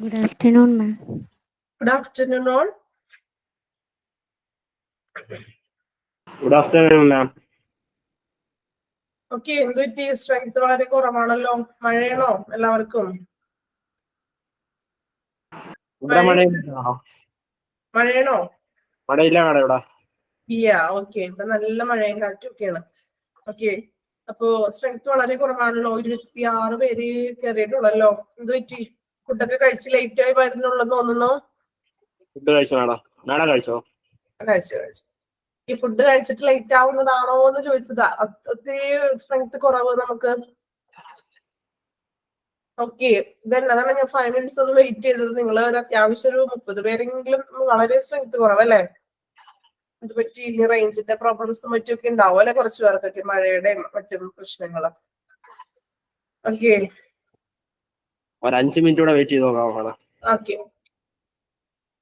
Good afternoon, ma'am. Good afternoon, all. Good afternoon, ma'am. Okay, എന്ത് പറ്റി? Strength വളരെ കുറവാണല്ലോ. മഴയാണോ എല്ലാവർക്കും? ഇവിടെ മഴയില്ലാണോ? മഴയാണോ? മഴയില്ല മേഡം ഇവിടെ. ഓക്കെ, ഇപ്പൊ നല്ല മഴയും കാറ്റും ഒക്കെയാണ്. ഓക്കെ, അപ്പോ സ്ട്രെങ്ത് വളരെ കുറവാണല്ലോ. 26 പേര് കയറിയിട്ടുള്ളല്ലോ. എന്ത് പറ്റി? ഫുഡൊക്കെ കഴിച്ച് ലേറ്റ് ആയി വരുന്നുള്ളെന്ന് തോന്നുന്നു. ഫുഡ് കഴിച്ചോ മേഡം? മേഡം കഴിച്ചോ? കഴിച്ചു. ഈ ഫുഡ് കഴിച്ചിട്ട് ലേറ്റ് ആവുന്നതാണോ എന്ന് ചോദിച്ചതാ. ഒത്തിരി സ്ട്രെങ്ത് കുറവ് നമുക്ക്. ഓക്കെ, അതാണ് ഞാൻ 5 മിനിറ്റ്സ് ഒന്ന് വെയിറ്റ് ചെയ്തത്. നിങ്ങൾ ഒരു അത്യാവശ്യം ഒരു 30 പേരെങ്കിലും വളരെ സ്ട്രെങ്ത് കുറവല്ലേ? ഇത് പറ്റി റേഞ്ചിന്റെ പ്രോബ്ലംസും മറ്റൊക്കെ ഉണ്ടാവും അല്ലെ കുറച്ചു പേർക്കൊക്കെ, മഴയുടെ മറ്റും പ്രശ്നങ്ങളും. ഓക്കെ, ഒരു 5 മിനിറ്റ് കൂടെ വെയിറ്റ് ചെയ്ത് നോക്കാം മേഡം. ഓക്കെ,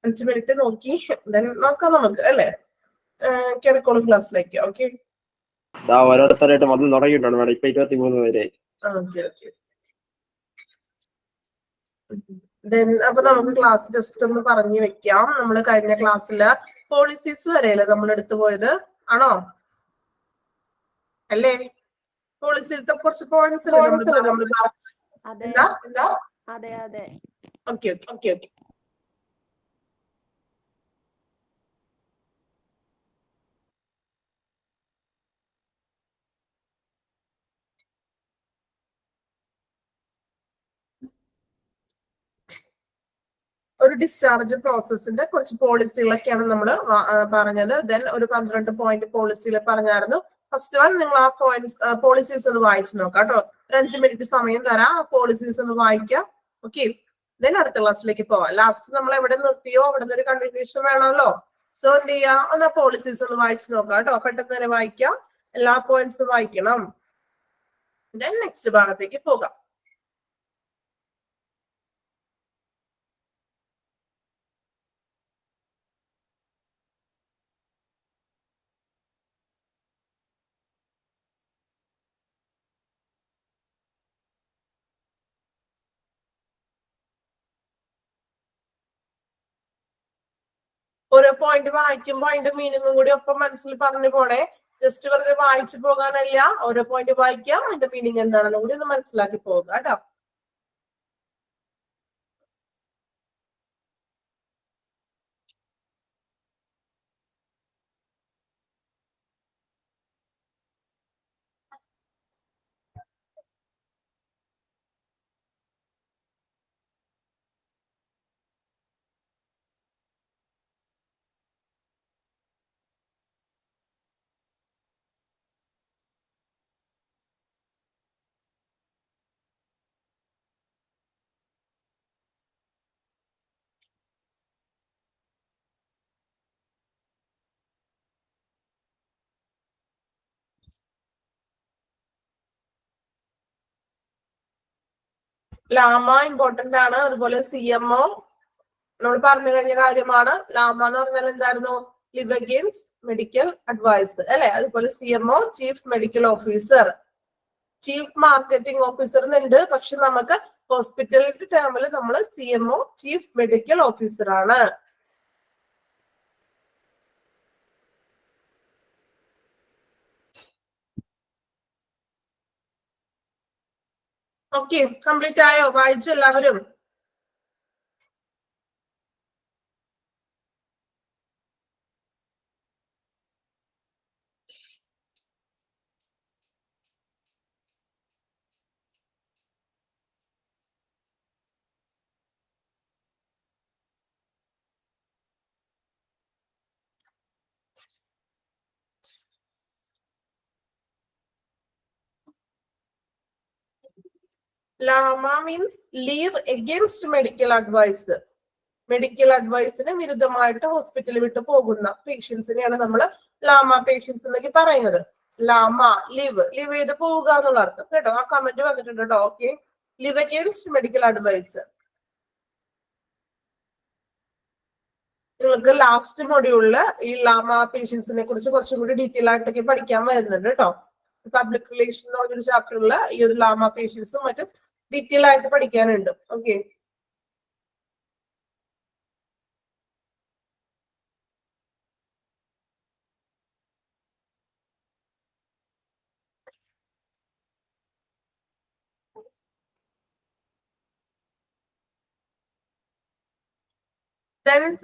5 മിനിറ്റ് നോക്കി നോക്കാം നമുക്ക് അല്ലേ? കേറിക്കോളും ക്ലാസ്സിലേക്ക്. ഓക്കെ, ഓരോരുത്തരായിട്ട് വന്ന് തുടങ്ങിയിട്ടുണ്ട് മേഡം. ഇപ്പൊ 23 പേര്. അപ്പൊ നമുക്ക് ക്ലാസ് ജസ്റ്റ് ഒന്ന് പറഞ്ഞു വെക്കാം. നമ്മൾ കഴിഞ്ഞ ക്ലാസ്സില് പോളിസീസ് വരെയല്ലേ നമ്മൾ എടുത്തു പോയത്? ആണോ അല്ലേ? പോളിസിയിലത്തെ കുറച്ച് പോയിന്റ്സ് അല്ലേ ഓക്കെ. ഒരു ഡിസ്ചാർജ് പ്രോസസ്സിന്റെ കുറച്ച് പോളിസികളൊക്കെയാണ് നമ്മൾ പറഞ്ഞത്. ദെൻ ഒരു 12 പോയിന്റ് പോളിസിയിൽ പറഞ്ഞായിരുന്നു. ഫസ്റ്റ് വൺ നിങ്ങൾ ആ പോളിസീസ് ഒന്ന് വായിച്ചു നോക്കാം കേട്ടോ. ഒരു 5 മിനിറ്റ് സമയം തരാം, ആ പോളിസീസ് ഒന്ന് വായിക്കാം. ഓക്കെ, ദെൻ അടുത്ത ക്ലാസ്സിലേക്ക് പോവാം. ലാസ്റ്റ് നമ്മൾ എവിടെ നിർത്തിയോ അവിടെ നിന്ന് ഒരു കണ്ടിന്യൂഷൻ വേണമല്ലോ. സോ എന്ത് ചെയ്യാം, ഒന്ന് ആ പോളിസീസ് ഒന്ന് വായിച്ചു നോക്കാം കേട്ടോ. പെട്ടെന്ന് തന്നെ വായിക്കാം, എല്ലാ പോയിന്റ്സും വായിക്കണം. ദെൻ നെക്സ്റ്റ് ഭാഗത്തേക്ക് പോകാം. ഓരോ പോയിന്റ് വായിക്കുമ്പോൾ അതിന്റെ മീനിങ്ങും കൂടി ഒപ്പം മനസ്സിൽ പറഞ്ഞു പോണേ. ജസ്റ്റ് വെറുതെ വായിച്ചു പോകാനല്ല, ഓരോ പോയിന്റ് വായിക്കാം, അതിന്റെ മീനിങ് എന്താണെന്നും കൂടി ഒന്ന് മനസ്സിലാക്കി പോകുക കേട്ടോ. ലാമ ഇമ്പോർട്ടന്റ് ആണ്. അതുപോലെ CMO നമ്മൾ പറഞ്ഞു കഴിഞ്ഞ കാര്യമാണ്. ലാമ എന്ന് പറഞ്ഞാൽ എന്തായിരുന്നു? ലിവ് അഗെയിൻസ്റ്റ് മെഡിക്കൽ അഡ്വൈസ് അല്ലെ? അതുപോലെ CMO chief medical officer, chief marketing officer എന്നുണ്ട്. പക്ഷെ നമുക്ക് ഹോസ്പിറ്റലിന്റെ ടേമിൽ നമ്മൾ CMO ചീഫ് മെഡിക്കൽ ഓഫീസർ ആണ്. ഓക്കെ, കംപ്ലീറ്റ് ആയോ? വായിച്ചു എല്ലാവരും? LAMA means leave against medical advice. Medical അഡ്വൈസിന് വിരുദ്ധമായിട്ട് ഹോസ്പിറ്റൽ വിട്ട് പോകുന്ന പേഷ്യൻസിനെയാണ് നമ്മൾ ലാമ പേഷ്യൻസ് എന്നൊക്കെ പറയുന്നത്. ലാമ ലീവ് ചെയ്ത് പോവുക എന്നുള്ള അർത്ഥം കേട്ടോ. ആ കമന്റ് വന്നിട്ടുണ്ട് കേട്ടോ. Okay, live against medical advice. നിങ്ങൾക്ക് ലാസ്റ്റ് മൊഡ്യൂളില് ഈ ലാമ പേഷ്യൻസിനെ കുറിച്ച് കുറച്ചും കൂടി ഡീറ്റെയിൽ ആയിട്ടൊക്കെ പഠിക്കാൻ വരുന്നുണ്ട് കേട്ടോ. പബ്ലിക് റിലേഷൻ എന്ന് പറഞ്ഞൊരു ചാപ്റ്ററില് ഈ ഒരു ലാമ പേഷ്യൻസും മറ്റും ഡീറ്റെയിൽ ആയിട്ട് പഠിക്കാനുണ്ട്. ഓക്കെ,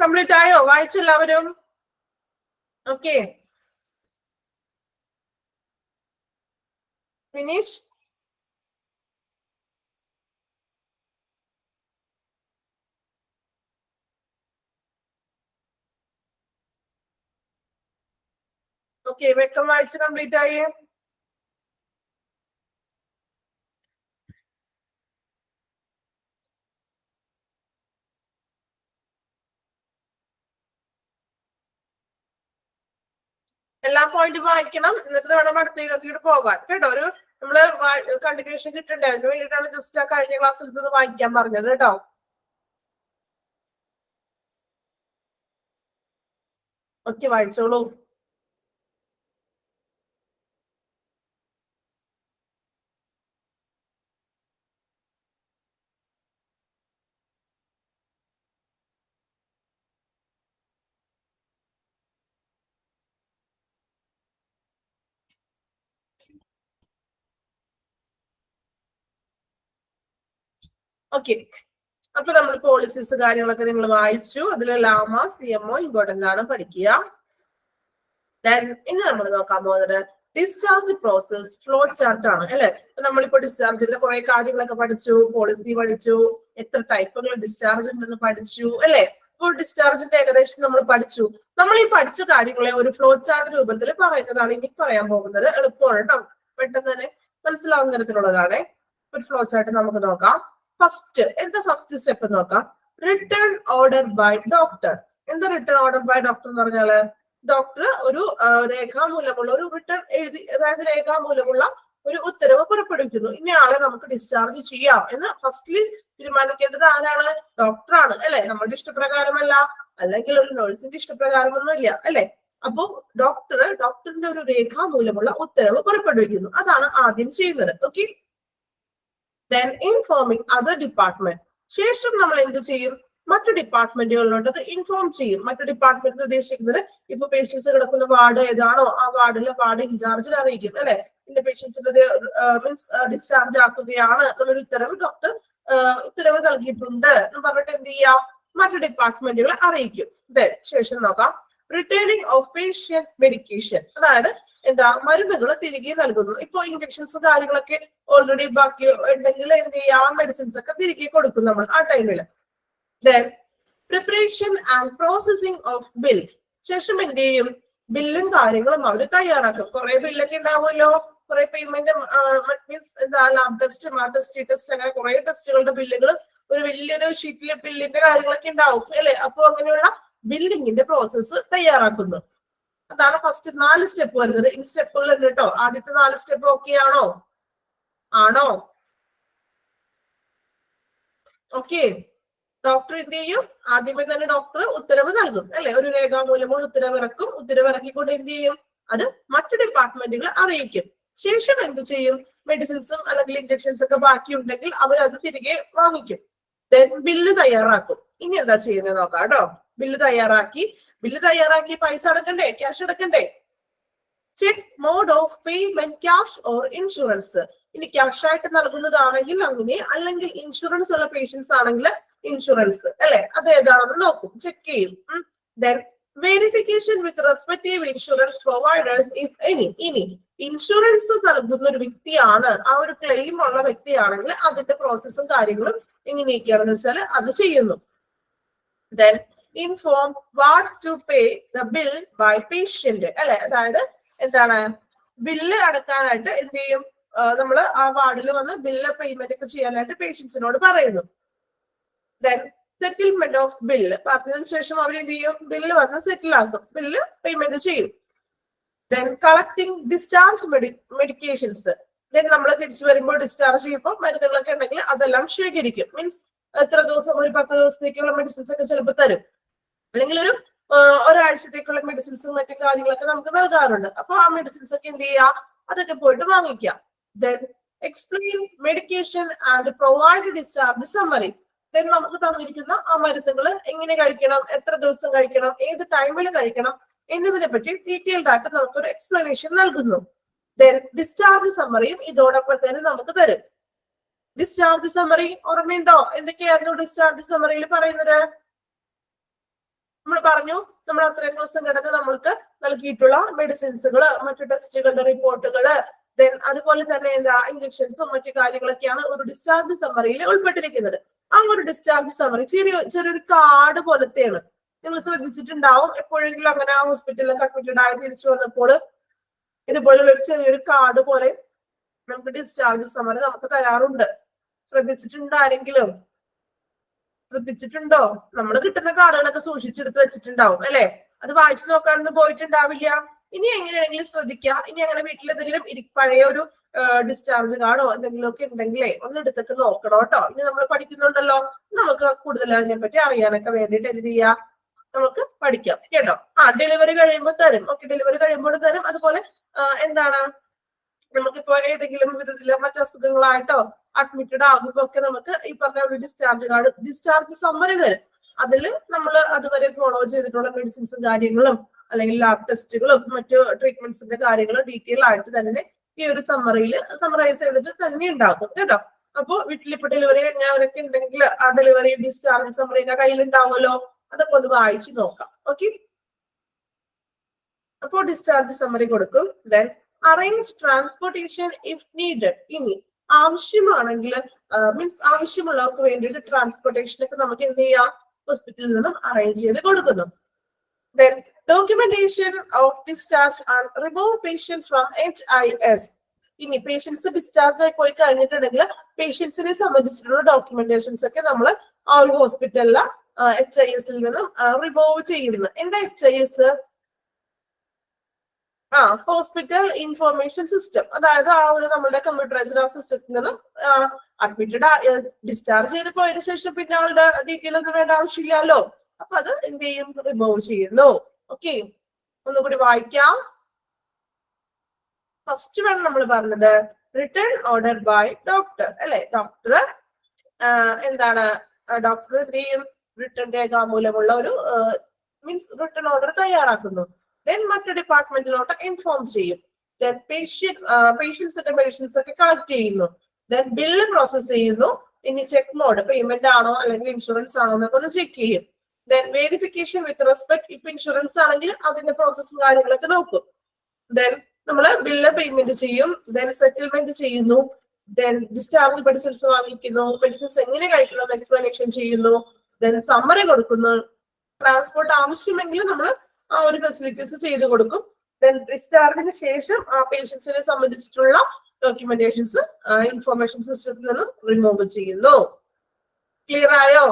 കംപ്ലീറ്റ് ആയോ? വായിച്ചു എല്ലാവരും? Okay, finish. ഓക്കെ, വെക്കം വായിച്ച് കംപ്ലീറ്റ് ആയി. എല്ലാ പോയിന്റും വായിക്കണം, എന്നിട്ട് വേണം അടുത്തേക്ക് പോകാൻ കേട്ടോ. ഒരു നമ്മള് കണ്ടിന്യൂഷൻ കിട്ടണ്ടേ, അതിന് വേണ്ടിയിട്ടാണ് ജസ്റ്റ് ആ കഴിഞ്ഞ ക്ലാസ്സിൽ ഇതൊന്ന് വായിക്കാൻ പറഞ്ഞത് കേട്ടോ. ഓക്കെ, വായിച്ചോളൂ. ഓക്കെ, അപ്പൊ നമ്മൾ പോളിസീസ് കാര്യങ്ങളൊക്കെ നിങ്ങൾ വായിച്ചു. അതിൽ ലാമ, CMO ഇമ്പോർട്ടന്റ് ആണ്, പഠിക്കുക. ഇനി നമ്മൾ നോക്കാൻ പോകുന്നത് ഡിസ്ചാർജ് പ്രോസസ് ഫ്ലോ ചാർട്ട് ആണ് അല്ലെ. നമ്മളിപ്പോ ഡിസ്ചാർജിന്റെ കുറെ കാര്യങ്ങളൊക്കെ പഠിച്ചു, പോളിസി പഠിച്ചു, എത്ര ടൈപ്പുകൾ ഡിസ്ചാർജ് ഉണ്ടെന്ന് പഠിച്ചു അല്ലെ. ഇപ്പോൾ ഡിസ്ചാർജിന്റെ ഏകദേശം നമ്മൾ പഠിച്ചു. നമ്മൾ ഈ പഠിച്ച കാര്യങ്ങളെ ഒരു ഫ്ലോ ചാർട്ട് രൂപത്തിൽ പറയുന്നതാണ് ഇനി പറയാൻ പോകുന്നത്. എളുപ്പമാണ് കേട്ടോ, പെട്ടെന്ന് തന്നെ മനസ്സിലാവുന്ന തരത്തിലുള്ളതാണ്. ഒരു ഫ്ലോ ചാർട്ട് നമുക്ക് നോക്കാം. ഫസ്റ്റ് സ്റ്റെപ്പ് നോക്കാം. Return order by doctor. എന്താ റിട്ടേൺ ഓർഡർ ബൈ ഡോക്ടർ എന്ന് പറഞ്ഞാല്, ഡോക്ടർ ഒരു രേഖാമൂലമുള്ള ഒരു റിട്ടേൺ എഴുതി, അതായത് രേഖാമൂലമുള്ള ഒരു ഉത്തരവ് പുറപ്പെടുവിക്കുന്നു. ഇന്നയാളെ നമുക്ക് ഡിസ്ചാർജ് ചെയ്യാം എന്ന് ഫസ്റ്റ്ലി തീരുമാനിക്കേണ്ടത് ആരാണ്? ഡോക്ടറാണ് അല്ലെ. നമ്മുടെ ഇഷ്ടപ്രകാരമല്ല, അല്ലെങ്കിൽ ഒരു നഴ്സിന്റെ ഇഷ്ടപ്രകാരമൊന്നും ഇല്ല അല്ലെ. അപ്പൊ ഡോക്ടറിന്റെ ഒരു രേഖാമൂലമുള്ള ഉത്തരവ് പുറപ്പെടുവിക്കുന്നു. അതാണ് ആദ്യം ചെയ്യുന്നത്. Okay, then informing other department. ശേഷം നമ്മൾ എന്ത് ചെയ്യും? മറ്റു ഡിപ്പാർട്ട്മെന്റുകളിലോട്ട് അത് ഇൻഫോം ചെയ്യും. മറ്റു ഡിപ്പാർട്ട്മെന്റ് ഉദ്ദേശിക്കുന്നത് ഇപ്പൊ പേഷ്യൻസ് കിടക്കുന്ന വാർഡ് ഏതാണോ ആ വാർഡ് ഇൻചാർജിൽ അറിയിക്കും അല്ലെ. ഇന്ന പേഷ്യൻസിന്റെ മീൻസ് ഡിസ്ചാർജ് ആക്കുകയാണ് എന്നുള്ളൊരു ഉത്തരവ് നൽകിയിട്ടുണ്ട് എന്ന് പറഞ്ഞിട്ട് എന്ത് ചെയ്യാം? മറ്റു ഡിപ്പാർട്ട്മെന്റുകളെ അറിയിക്കും. ശേഷം നോക്കാം റിട്ടേണിംഗ് ഓഫ് പേഷ്യന്റ് മെഡിക്കേഷൻ. അതായത് എന്താ, മരുന്നുകൾ തിരികെ നൽകുന്നു. ഇപ്പൊ ഇഞ്ചക്ഷൻസ് കാര്യങ്ങളൊക്കെ ഓൾറെഡി ബാക്കി ഉണ്ടെങ്കിൽ എന്ത് ചെയ്യാം? മെഡിസിൻസ് ഒക്കെ തിരികെ കൊടുക്കും നമ്മൾ ആ ടൈമില്. Then preparation and processing of bill. ശേഷം എന്ത് ചെയ്യും? ബില്ലും കാര്യങ്ങളും അവർ തയ്യാറാക്കും. കുറെ ബില്ലൊക്കെ ഉണ്ടാവുമല്ലോ, കുറെ പേയ്മെന്റ് മീൻസ് എന്താ ലാബ് ടെസ്റ്റ്, ടെസ്റ്റ് അങ്ങനെ കുറെ ടെസ്റ്റുകളുടെ ബില്ലുകൾ ഒരു വലിയൊരു ഷീറ്റിലെ ബില്ലിന്റെ കാര്യങ്ങളൊക്കെ ഉണ്ടാവും അല്ലെ. അപ്പൊ അങ്ങനെയുള്ള ബില്ലിങ്ങിന്റെ പ്രോസസ്സ് തയ്യാറാക്കുന്നു. അതാണ് ഫസ്റ്റ് 4 സ്റ്റെപ്പ് വരുന്നത്. ഈ സ്റ്റെപ്പുകൾ ഉണ്ട് കേട്ടോ. ആദ്യത്തെ 4 സ്റ്റെപ്പ് ഓക്കെ ആണോ? ഓക്കെ, ഡോക്ടർ എന്ത് ചെയ്യും? ആദ്യമേ തന്നെ ഡോക്ടർ ഉത്തരവ് നൽകും അല്ലെ. ഒരു രേഖാമൂലമുള്ള ഉത്തരവിറക്കും. ഉത്തരവിറക്കിക്കൊണ്ട് എന്ത് ചെയ്യും? അത് മറ്റു ഡിപ്പാർട്ട്മെന്റുകൾ അറിയിക്കും. ശേഷം എന്ത് ചെയ്യും? മെഡിസിൻസും അല്ലെങ്കിൽ ഇഞ്ചക്ഷൻസ് ഒക്കെ ബാക്കി ഉണ്ടെങ്കിൽ അവർ അത് തിരികെ വാങ്ങിക്കും. ബില്ല് തയ്യാറാക്കും. ഇനി എന്താ ചെയ്യുന്നത് നോക്കാം കേട്ടോ. ബില്ല് തയ്യാറാക്കി പൈസ അടക്കണ്ടേ? ക്യാഷ് അടക്കണ്ടേ? Cheque mode of payment, cash or insurance. ഇനി ക്യാഷ് ആയിട്ട് നൽകുന്നതാണെങ്കിൽ അങ്ങനെ, അല്ലെങ്കിൽ ഇൻഷുറൻസ് ഉള്ള പേഷ്യൻസ് ആണെങ്കിൽ ഇൻഷുറൻസ് അല്ലെ. അത് ഏതാണെന്ന് നോക്കും, ചെക്ക് ചെയ്യും. Then verification with respective insurance providers if any. ഇനി ഇൻഷുറൻസ് നൽകുന്ന ഒരു വ്യക്തിയാണ്, ആ ഒരു ക്ലെയിം ഉള്ള വ്യക്തിയാണെങ്കിൽ അതിന്റെ പ്രോസസ്സും കാര്യങ്ങളും എങ്ങനെയൊക്കെയാണെന്ന് വെച്ചാൽ അത് ചെയ്യുന്നു. Then inform what to pay the bill by patient അല്ലെ. അതായത് എന്താണ്, ബില്ല് അടക്കാനായിട്ട് എന്ത് ചെയ്യും? നമ്മൾ ആ വാർഡിൽ വന്ന് ബില്ല് പേയ്മെന്റ് ഒക്കെ ചെയ്യാനായിട്ട് പേഷ്യൻസിനോട് പറയുന്നു. ദെൻ സെറ്റിൽമെന്റ് ഓഫ് ബില്ല് പറഞ്ഞതിന് ശേഷം അവർ എന്ത് ചെയ്യും? ബില്ല് വന്ന് സെറ്റിൽ ആക്കും, ബില്ല് പേയ്മെന്റ് ചെയ്യും. Then collecting discharge medications. Then നമ്മൾ തിരിച്ചു വരുമ്പോൾ ഡിസ്ചാർജ് ചെയ്യുമ്പോൾ മരുന്നുകളൊക്കെ ഉണ്ടെങ്കിൽ അതെല്ലാം ശേഖരിക്കും. മീൻസ് എത്ര ദിവസം, ഒരു 10 ദിവസത്തേക്കുള്ള മെഡിസിൻസ് ഒക്കെ ചിലപ്പോൾ തരും, അല്ലെങ്കിൽ ഒരാഴ്ചത്തേക്കുള്ള മെഡിസിൻസും മറ്റു കാര്യങ്ങളൊക്കെ നമുക്ക് നൽകാറുണ്ട്. അപ്പൊ ആ മെഡിസിൻസ് ഒക്കെ എന്ത് ചെയ്യുക, അതൊക്കെ പോയിട്ട് വാങ്ങിക്കാം. Then explain medication and provide discharge summary. Then നമുക്ക് തന്നിരിക്കുന്ന ആ മരുന്നുകൾ എങ്ങനെ കഴിക്കണം, എത്ര ദിവസം കഴിക്കണം, ഏത് ടൈമിൽ കഴിക്കണം എന്നതിനെ പറ്റി ഡീറ്റെയിൽഡ് ആയിട്ട് നമുക്കൊരു എക്സ്പ്ലനേഷൻ നൽകുന്നു. ദെൻ ഡിസ്ചാർജ് സമ്മറിയും ഇതോടൊപ്പം തന്നെ നമുക്ക് തരും. ഡിസ്ചാർജ് സമ്മറി ഓർമ്മയുണ്ടോ? എന്തൊക്കെയായിരുന്നു ഡിസ്ചാർജ് സമ്മറിയിൽ പറയുന്നത്? നമ്മൾ പറഞ്ഞു, നമ്മൾ അത്രയും ദിവസം കിടന്ന് നമ്മൾക്ക് നൽകിയിട്ടുള്ള മെഡിസിൻസുകള്, മറ്റു ടെസ്റ്റുകളുടെ റിപ്പോർട്ടുകള്, ദെൻ അതുപോലെ തന്നെ എന്താ ഇഞ്ചക്ഷൻസും മറ്റു കാര്യങ്ങളൊക്കെയാണ് ഒരു ഡിസ്ചാർജ് സമ്മറിയിൽ ഉൾപ്പെട്ടിരിക്കുന്നത്. ആ ഒരു ഡിസ്ചാർജ് സമ്മറി ചെറിയൊരു കാർഡ് പോലത്തെയാണ്. നിങ്ങൾ ശ്രദ്ധിച്ചിട്ടുണ്ടാവും, എപ്പോഴെങ്കിലും അങ്ങനെ ഹോസ്പിറ്റലിലൊക്കെ അഡ്മിറ്റഡ് ആയി തിരിച്ചു വന്നപ്പോൾ ഇതുപോലുള്ള ഒരു ചെറിയൊരു കാർഡ് പോലെ നമുക്ക് ഡിസ്ചാർജ് സമ്മറി നമുക്ക് തരാറുണ്ട്. ശ്രദ്ധിച്ചിട്ടുണ്ടോ ആരെങ്കിലും? ശ്രദ്ധിച്ചിട്ടുണ്ടോ? നമ്മൾ കിട്ടുന്ന കാർഡുകളൊക്കെ സൂക്ഷിച്ചെടുത്ത് വെച്ചിട്ടുണ്ടാവും അല്ലെ? അത് വായിച്ചു നോക്കാനൊന്നും പോയിട്ടുണ്ടാവില്ല. ഇനി എങ്ങനെയാണെങ്കിലും ശ്രദ്ധിക്കുക. ഇനി അങ്ങനെ വീട്ടിലെന്തെങ്കിലും പഴയ ഒരു ഡിസ്ചാർജ് കാർഡോ എന്തെങ്കിലും ഒക്കെ ഉണ്ടെങ്കിലേ ഒന്ന് എടുത്തിട്ട് നോക്കണം കേട്ടോ. ഇനി നമ്മൾ പഠിക്കുന്നുണ്ടല്ലോ, നമുക്ക് കൂടുതൽ അതിനെ പറ്റി അറിയാനൊക്കെ വേണ്ടിയിട്ട് എന്ത് ചെയ്യാം, നമുക്ക് പഠിക്കാം കേട്ടോ. ഡെലിവറി കഴിയുമ്പോൾ തരും. ഓക്കെ, ഡെലിവറി കഴിയുമ്പോൾ തരും. അതുപോലെ എന്താണ്, നമുക്കിപ്പോ ഏതെങ്കിലും വിധത്തില് മറ്റു അസുഖങ്ങളായിട്ടോ അഡ്മിറ്റഡ് ആകുമ്പോ ഒക്കെ നമുക്ക് ഈ പറഞ്ഞ ഒരു ഡിസ്ചാർജ് കാർഡ്, ഡിസ്ചാർജ് സമ്മറി തരും. അതിൽ നമ്മൾ അതുവരെ ഫോളോ ചെയ്തിട്ടുള്ള മെഡിസിൻസും കാര്യങ്ങളും അല്ലെങ്കിൽ ലാബ് ടെസ്റ്റുകളും മറ്റു ട്രീറ്റ്മെന്റ്സിന്റെ കാര്യങ്ങളും ഡീറ്റെയിൽ ആയിട്ട് തന്നെ ഈ ഒരു സമ്മറിയിൽ സമ്മറൈസ് ചെയ്തിട്ട് തന്നെ ഉണ്ടാക്കും കേട്ടോ. അപ്പൊ വീട്ടിലിപ്പോ ഡെലിവറി കഴിഞ്ഞവരൊക്കെ ഉണ്ടെങ്കിൽ ആ ഡെലിവറി ഡിസ്ചാർജ് സമ്മറിന്റെ കയ്യിലുണ്ടാവുമല്ലോ, അതൊക്കെ ഒന്ന് വായിച്ചു നോക്കാം. ഓക്കെ, അപ്പോ ഡിസ്ചാർജ് സമ്മറി കൊടുക്കും. Then arrange transportation if needed. ഇനി ആവശ്യമാണെങ്കിൽ, മീൻസ് ആവശ്യമുള്ളവർക്ക് വേണ്ടിയിട്ട് ട്രാൻസ്പോർട്ടേഷൻ ഒക്കെ നമുക്ക് എന്ത് ചെയ്യാം, ഹോസ്പിറ്റലിൽ നിന്നും അറേഞ്ച് ചെയ്ത് കൊടുക്കുന്നു. Then documentation of discharge and remove patient from HIS. ഇനി പേഷ്യൻസ് ഡിസ്ചാർജ് ആയി പോയി കഴിഞ്ഞിട്ടുണ്ടെങ്കിൽ പേഷ്യൻസിനെ സംബന്ധിച്ചിട്ടുള്ള ഡോക്യുമെന്റേഷൻസ് ഒക്കെ നമ്മൾ ആ ഒരു ഹോസ്പിറ്റലിലെ HIS നിന്നും റിമൂവ് ചെയ്യുന്നു. എന്താ HIS? Hospital information system. അതായത് ആ ഒരു നമ്മുടെ കമ്പ്യൂട്ടറൈസ്ഡ് ആ സിസ്റ്റത്തിൽ നിന്നും അഡ്മിറ്റഡ് ഡിസ്ചാർജ് ചെയ്ത് പോയതിനു ശേഷം പിന്നെ ആളുടെ ഡീറ്റെയിൽ ഒന്നും വേണ്ട ആവശ്യമില്ലല്ലോ. അപ്പൊ അത് എന്ത് ചെയ്യും, റിമൂവ് ചെയ്യുന്നു. ഓക്കെ, ഒന്നുകൂടി വായിക്കാം. ഫസ്റ്റ് വേണം നമ്മൾ പറഞ്ഞത് റിട്ടേൺ ഓർഡർ ബൈ ഡോക്ടർ അല്ലെ. ഡോക്ടർ എന്താണ്, ഡോക്ടർ എന്ത് ചെയ്യും, റിട്ടേൺ രേഖാമൂലമുള്ള ഒരു മീൻസ് റിട്ടേൺ ഓർഡർ തയ്യാറാക്കുന്നു. ദെൻ മറ്റു ഡിപ്പാർട്ട്മെന്റിലോട്ട് ഇൻഫോം ചെയ്യും. ദെൻ പേഷ്യൻസിന്റെ മെഡിസിൻസ് ഒക്കെ കളക്ട് ചെയ്യുന്നു. ദെൻ ബില്ല് പ്രോസസ് ചെയ്യുന്നു. ഇനി ചെക്ക് മോഡ് പേയ്മെന്റ് ആണോ അല്ലെങ്കിൽ ഇൻഷുറൻസ് ആണോ എന്നൊക്കെ ഒന്ന് ചെക്ക് ചെയ്യും. ദെൻ വെരിഫിക്കേഷൻ വിത്ത് റെസ്പെക്ട്, ഇപ്പൊ ഇൻഷുറൻസ് ആണെങ്കിൽ അതിന്റെ പ്രോസസ്സും കാര്യങ്ങളൊക്കെ നോക്കും. ദെൻ നമ്മൾ ബില്ല് പേയ്മെന്റ് ചെയ്യും. ദെൻ സെറ്റിൽമെന്റ് ചെയ്യുന്നു. ദെൻ ഡിസ്ചാർജ് മെഡിസിൻസ് വാങ്ങിക്കുന്നു. മെഡിസിൻസ് എങ്ങനെ കഴിക്കണം എക്സ്പ്ലനേഷൻ ചെയ്യുന്നു. ദെൻ സമ്മറി കൊടുക്കുന്നു. ട്രാൻസ്പോർട്ട് ആവശ്യമെങ്കിൽ നമ്മൾ ആ ഒരു ഫെസിലിറ്റീസ് ചെയ്തു കൊടുക്കും. ദെൻ ഡിസ്ചാർജിന് ശേഷം ആ പേഷ്യൻസിനെ സംബന്ധിച്ചിട്ടുള്ള ഡോക്യുമെന്റേഷൻസ് ഇൻഫർമേഷൻ സിസ്റ്റത്തിൽ നിന്നും റിമൂവ് ചെയ്യുന്നു. ക്ലിയർ ആയോ?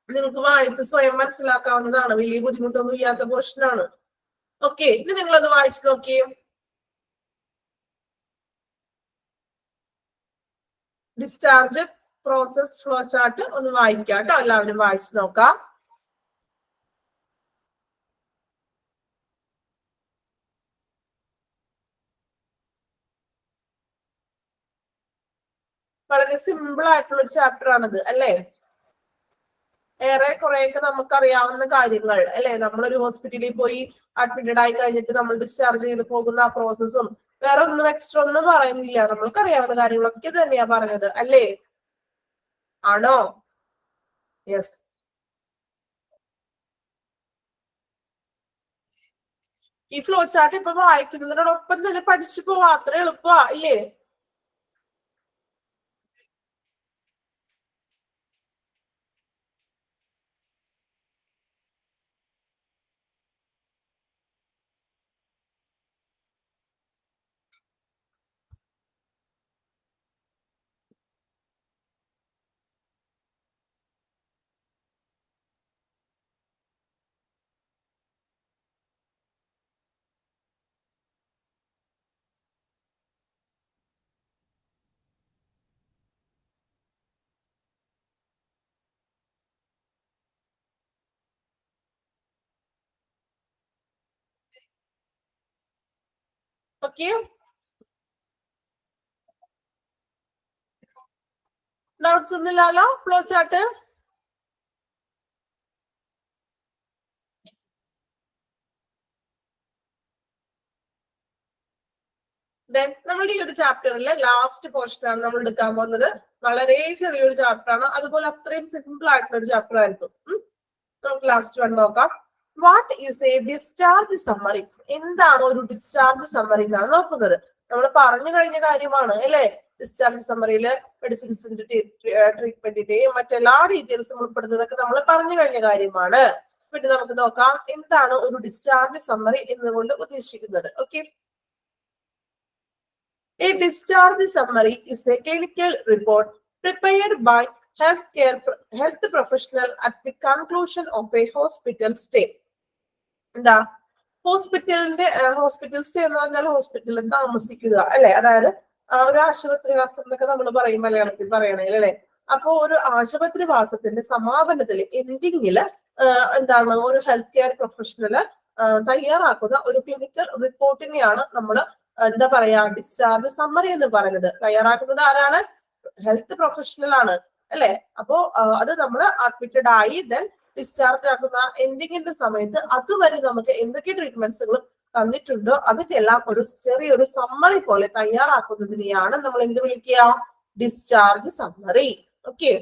നിങ്ങൾക്ക് വായിച്ച് സ്വയം മനസ്സിലാക്കാവുന്നതാണ്, വലിയ ബുദ്ധിമുട്ടൊന്നും ഇല്ലാത്ത പോർഷൻ ആണ്. ഓക്കെ, ഇനി നിങ്ങളത് വായിച്ചു നോക്കിയേ. ഡിസ്ചാർജ് പ്രോസസ് ഫ്ലോ ചാർട്ട് ഒന്ന് വായിക്കാം കേട്ടോ. എല്ലാവരും വായിച്ചു നോക്കാം. വളരെ സിമ്പിൾ ആയിട്ടുള്ള ഒരു ചാപ്റ്റർ ആണിത് അല്ലേ? ഏറെ കുറെയൊക്കെ നമുക്കറിയാവുന്ന കാര്യങ്ങൾ അല്ലെ. നമ്മളൊരു ഹോസ്പിറ്റലിൽ പോയി അഡ്മിറ്റഡ് ആയി കഴിഞ്ഞിട്ട് നമ്മൾ ഡിസ്ചാർജ് ചെയ്ത് പോകുന്ന ആ പ്രോസസ്സും വേറെ ഒന്നും എക്സ്ട്രാ ഒന്നും പറയുന്നില്ല. നമ്മൾക്ക് അറിയാവുന്ന കാര്യങ്ങളൊക്കെ തന്നെയാ പറഞ്ഞത് അല്ലേ? ആണോ? യെസ്. ഈ ഫ്ലോ ചാർട്ട് ഇപ്പൊ വായിക്കുന്നതിനോടൊപ്പം തന്നെ പഠിച്ചു പോവാ, അത്ര എളുപ്പമാ ഇല്ലേ? ഓക്കെ, ഡൗട്ട്സ് ഒന്നുമില്ലല്ലോ ഫ്ലോ ചാർട്ട്? നമ്മുടെ ഈ ഒരു ചാപ്റ്ററിലെ ലാസ്റ്റ് പോർഷൻ ആണ് നമ്മൾ എടുക്കാൻ പോകുന്നത്. വളരെ ചെറിയൊരു ചാപ്റ്റർ ആണ്, അതുപോലെ അത്രയും സിമ്പിൾ ആയിട്ടുള്ള ഒരു ചാപ്റ്റർ ആയിരിക്കും. നമുക്ക് ലാസ്റ്റ് വൺ നോക്കാം. What is A discharge summary? എന്താണ് ഒരു ഡിസ്ചാർജ് സമ്മറി എന്നാണ് നോക്കുന്നത്. നമ്മൾ പറഞ്ഞു കഴിഞ്ഞ കാര്യമാണ് അല്ലെ. ഡിസ്ചാർജ് സമ്മറിയില് മെഡിസിൻസിന്റെ ട്രീറ്റ്മെന്റിന്റെയും മറ്റെല്ലാ ഡീറ്റെയിൽസും ഉൾപ്പെടുന്നതൊക്കെ നമ്മൾ പറഞ്ഞു കഴിഞ്ഞ കാര്യമാണ്. പിന്നെ നമുക്ക് നോക്കാം എന്താണ് ഒരു ഡിസ്ചാർജ് സമ്മറി എന്നുകൊണ്ട് ഉദ്ദേശിക്കുന്നത്. Okay, a discharge summary is a clinical report prepared by health professional at the conclusion of a hospital stay. എന്താ ഹോസ്പിറ്റൽ സ്റ്റേ എന്ന് പറഞ്ഞാൽ ഹോസ്പിറ്റലിൽ താമസിക്കുക അല്ലെ. അതായത് ഒരു ആശുപത്രിവാസം എന്നൊക്കെ നമ്മൾ പറയും മലയാളത്തിൽ പറയണേ അല്ലെ. അപ്പോ ഒരു ആശുപത്രിവാസത്തിന്റെ സമാപനത്തിൽ എൻഡിങ്ങില് എന്താണ് ഒരു ഹെൽത്ത് കെയർ പ്രൊഫഷണല് തയ്യാറാക്കുന്ന ഒരു ക്ലിനിക്കൽ റിപ്പോർട്ടിനെയാണ് നമ്മൾ എന്താ പറയാ ഡിസ്ചാർജ് സമ്മറി എന്ന് പറയുന്നത്. തയ്യാറാക്കുന്നത് ആരാണ്? ഹെൽത്ത് പ്രൊഫഷണൽ ആണ് അല്ലെ. അപ്പോ അത് നമ്മൾ അഡ്മിറ്റഡ് ആയി ദെൻ ഡിസ്ചാർജ് ആക്കുന്ന എൻഡിങ്ങിന്റെ സമയത്ത് അതുവരെ നമുക്ക് എന്തൊക്കെ ട്രീറ്റ്മെന്റ്സുകൾ തന്നിട്ടുണ്ടോ അതിന്റെ എല്ലാം ഒരു ചെറിയൊരു സമ്മറി പോലെ തയ്യാറാക്കുന്നതിനെയാണ് നമ്മൾ എന്ത് വിളിക്കുക? Discharge summary. Okay,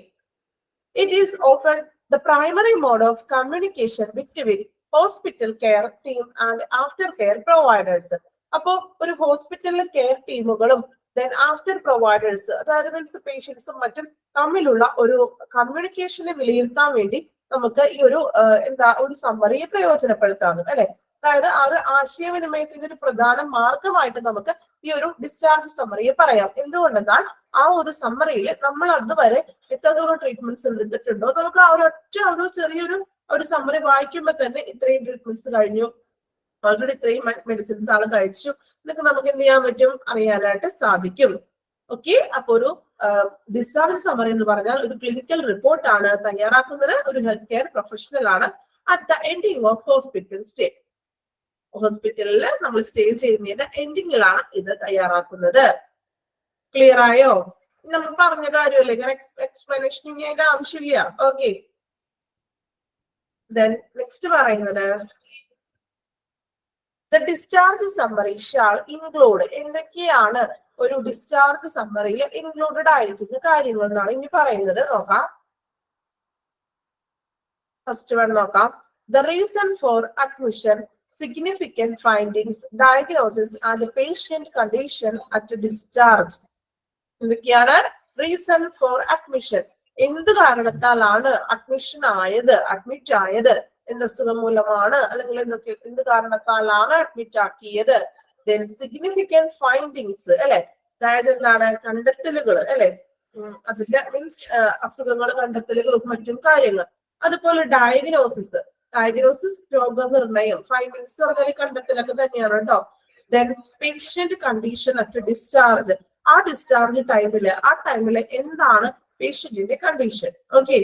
it is often the primary mode of communication between hospital care team and after care providers. അപ്പോ ഒരു ഹോസ്പിറ്റലിലെ കെയർ ടീമുകളും ദെൻ ആഫ്റ്റർ പ്രൊവൈഡേഴ്സ് അതായത് മീൻസ് പേഷ്യൻസും മറ്റും തമ്മിലുള്ള ഒരു കമ്മ്യൂണിക്കേഷനെ വിലയിരുത്താൻ വേണ്ടി നമുക്ക് ഈ ഒരു ഒരു സമ്മറിയെ പ്രയോജനപ്പെടുത്താം അല്ലെ. അതായത് ആ ഒരു ആശയവിനിമയത്തിന്റെ ഒരു പ്രധാന മാർഗമായിട്ട് നമുക്ക് ഈ ഒരു ഡിസ്ചാർജ് സമ്മറിയെ പറയാം. എന്തുകൊണ്ടെന്നാൽ ആ ഒരു സമ്മറിയിൽ നമ്മൾ അതുവരെ എത്രത്തോളം ട്രീറ്റ്മെന്റ്സ് എടുത്തിട്ടുണ്ടോ നമുക്ക് ആ ഒരു ചെറിയൊരു സമ്മറി വായിക്കുമ്പോൾ തന്നെ ഇത്രയും ട്രീറ്റ്മെന്റ്സ് കഴിഞ്ഞു, ഓൾറെഡി ഇത്രയും മെഡിസിൻസ് ആണ് കഴിച്ചു എന്നൊക്കെ നമുക്ക് എന്ത് ചെയ്യാൻ പറ്റും? അറിയാനായിട്ട് സാധിക്കും. ഓക്കെ, അപ്പൊ ഒരു ഡിസ്ചാർജ് സമ്മറി എന്ന് പറഞ്ഞാൽ ഒരു ക്ലിനിക്കൽ റിപ്പോർട്ടാണ് തയ്യാറാക്കുന്നത് ഒരു ഹെൽത്ത് കെയർ പ്രൊഫഷണൽ ആണ് at the ending of hospital stay. ഹോസ്പിറ്റലിൽ നമ്മൾ സ്റ്റേ ചെയ്യുന്നതിന്റെ എൻഡിങ്ങിലാണ് ഇത് തയ്യാറാക്കുന്നത്. ക്ലിയർ ആയോ? നമ്മൾ പറഞ്ഞ കാര്യമല്ലേ, ഇങ്ങനെ എക്സ്പ്ലനേഷൻ ചെയ്യേണ്ട ആവശ്യമില്ല. ഓക്കെ, ദെൻ നെക്സ്റ്റ് പറയുന്നത് the discharge summary shall include. എന്തൊക്കെയാണ് ഒരു ഡിസ്ചാർജ് സമ്മറിയിൽ ഇൻക്ലൂഡഡ് ആയിരിക്കുന്ന കാര്യങ്ങൾ എന്നാണ് ഇനി പറയുന്നത്. നോക്കാം, ഫസ്റ്റ് വൺ നോക്കാം. The reason for admission, significant findings, diagnosis and patient condition at discharge. എന്തൊക്കെയാണ് റീസൺ ഫോർ അഡ്മിഷൻ? എന്ത് കാരണത്താലാണ് അഡ്മിറ്റ് ആയത്? എന്ത് അസുഖം മൂലമാണ് അല്ലെങ്കിൽ എന്ത് കാരണത്താലാണ് അഡ്മിറ്റ് ആക്കിയത്? ദെൻ സിഗ്നിഫിക്കന്റ് ഫൈൻഡിങ്സ് അല്ലെ, അതായത് എന്താണ് കണ്ടെത്തലുകൾ അല്ലെ, അതിന്റെ മീൻസ് അസുഖങ്ങൾ കണ്ടെത്തലുകളും മറ്റും കാര്യങ്ങൾ. അതുപോലെ ഡയഗ്നോസിസ് രോഗനിർണയം, ഫൈൻഡിങ്സ് പറഞ്ഞാൽ കണ്ടെത്തലൊക്കെ തന്നെയാണ് കേട്ടോ. Then patient condition at discharge, ആ ഡിസ്ചാർജ് ടൈമില് എന്താണ് പേഷ്യന്റിന്റെ condition. Okay,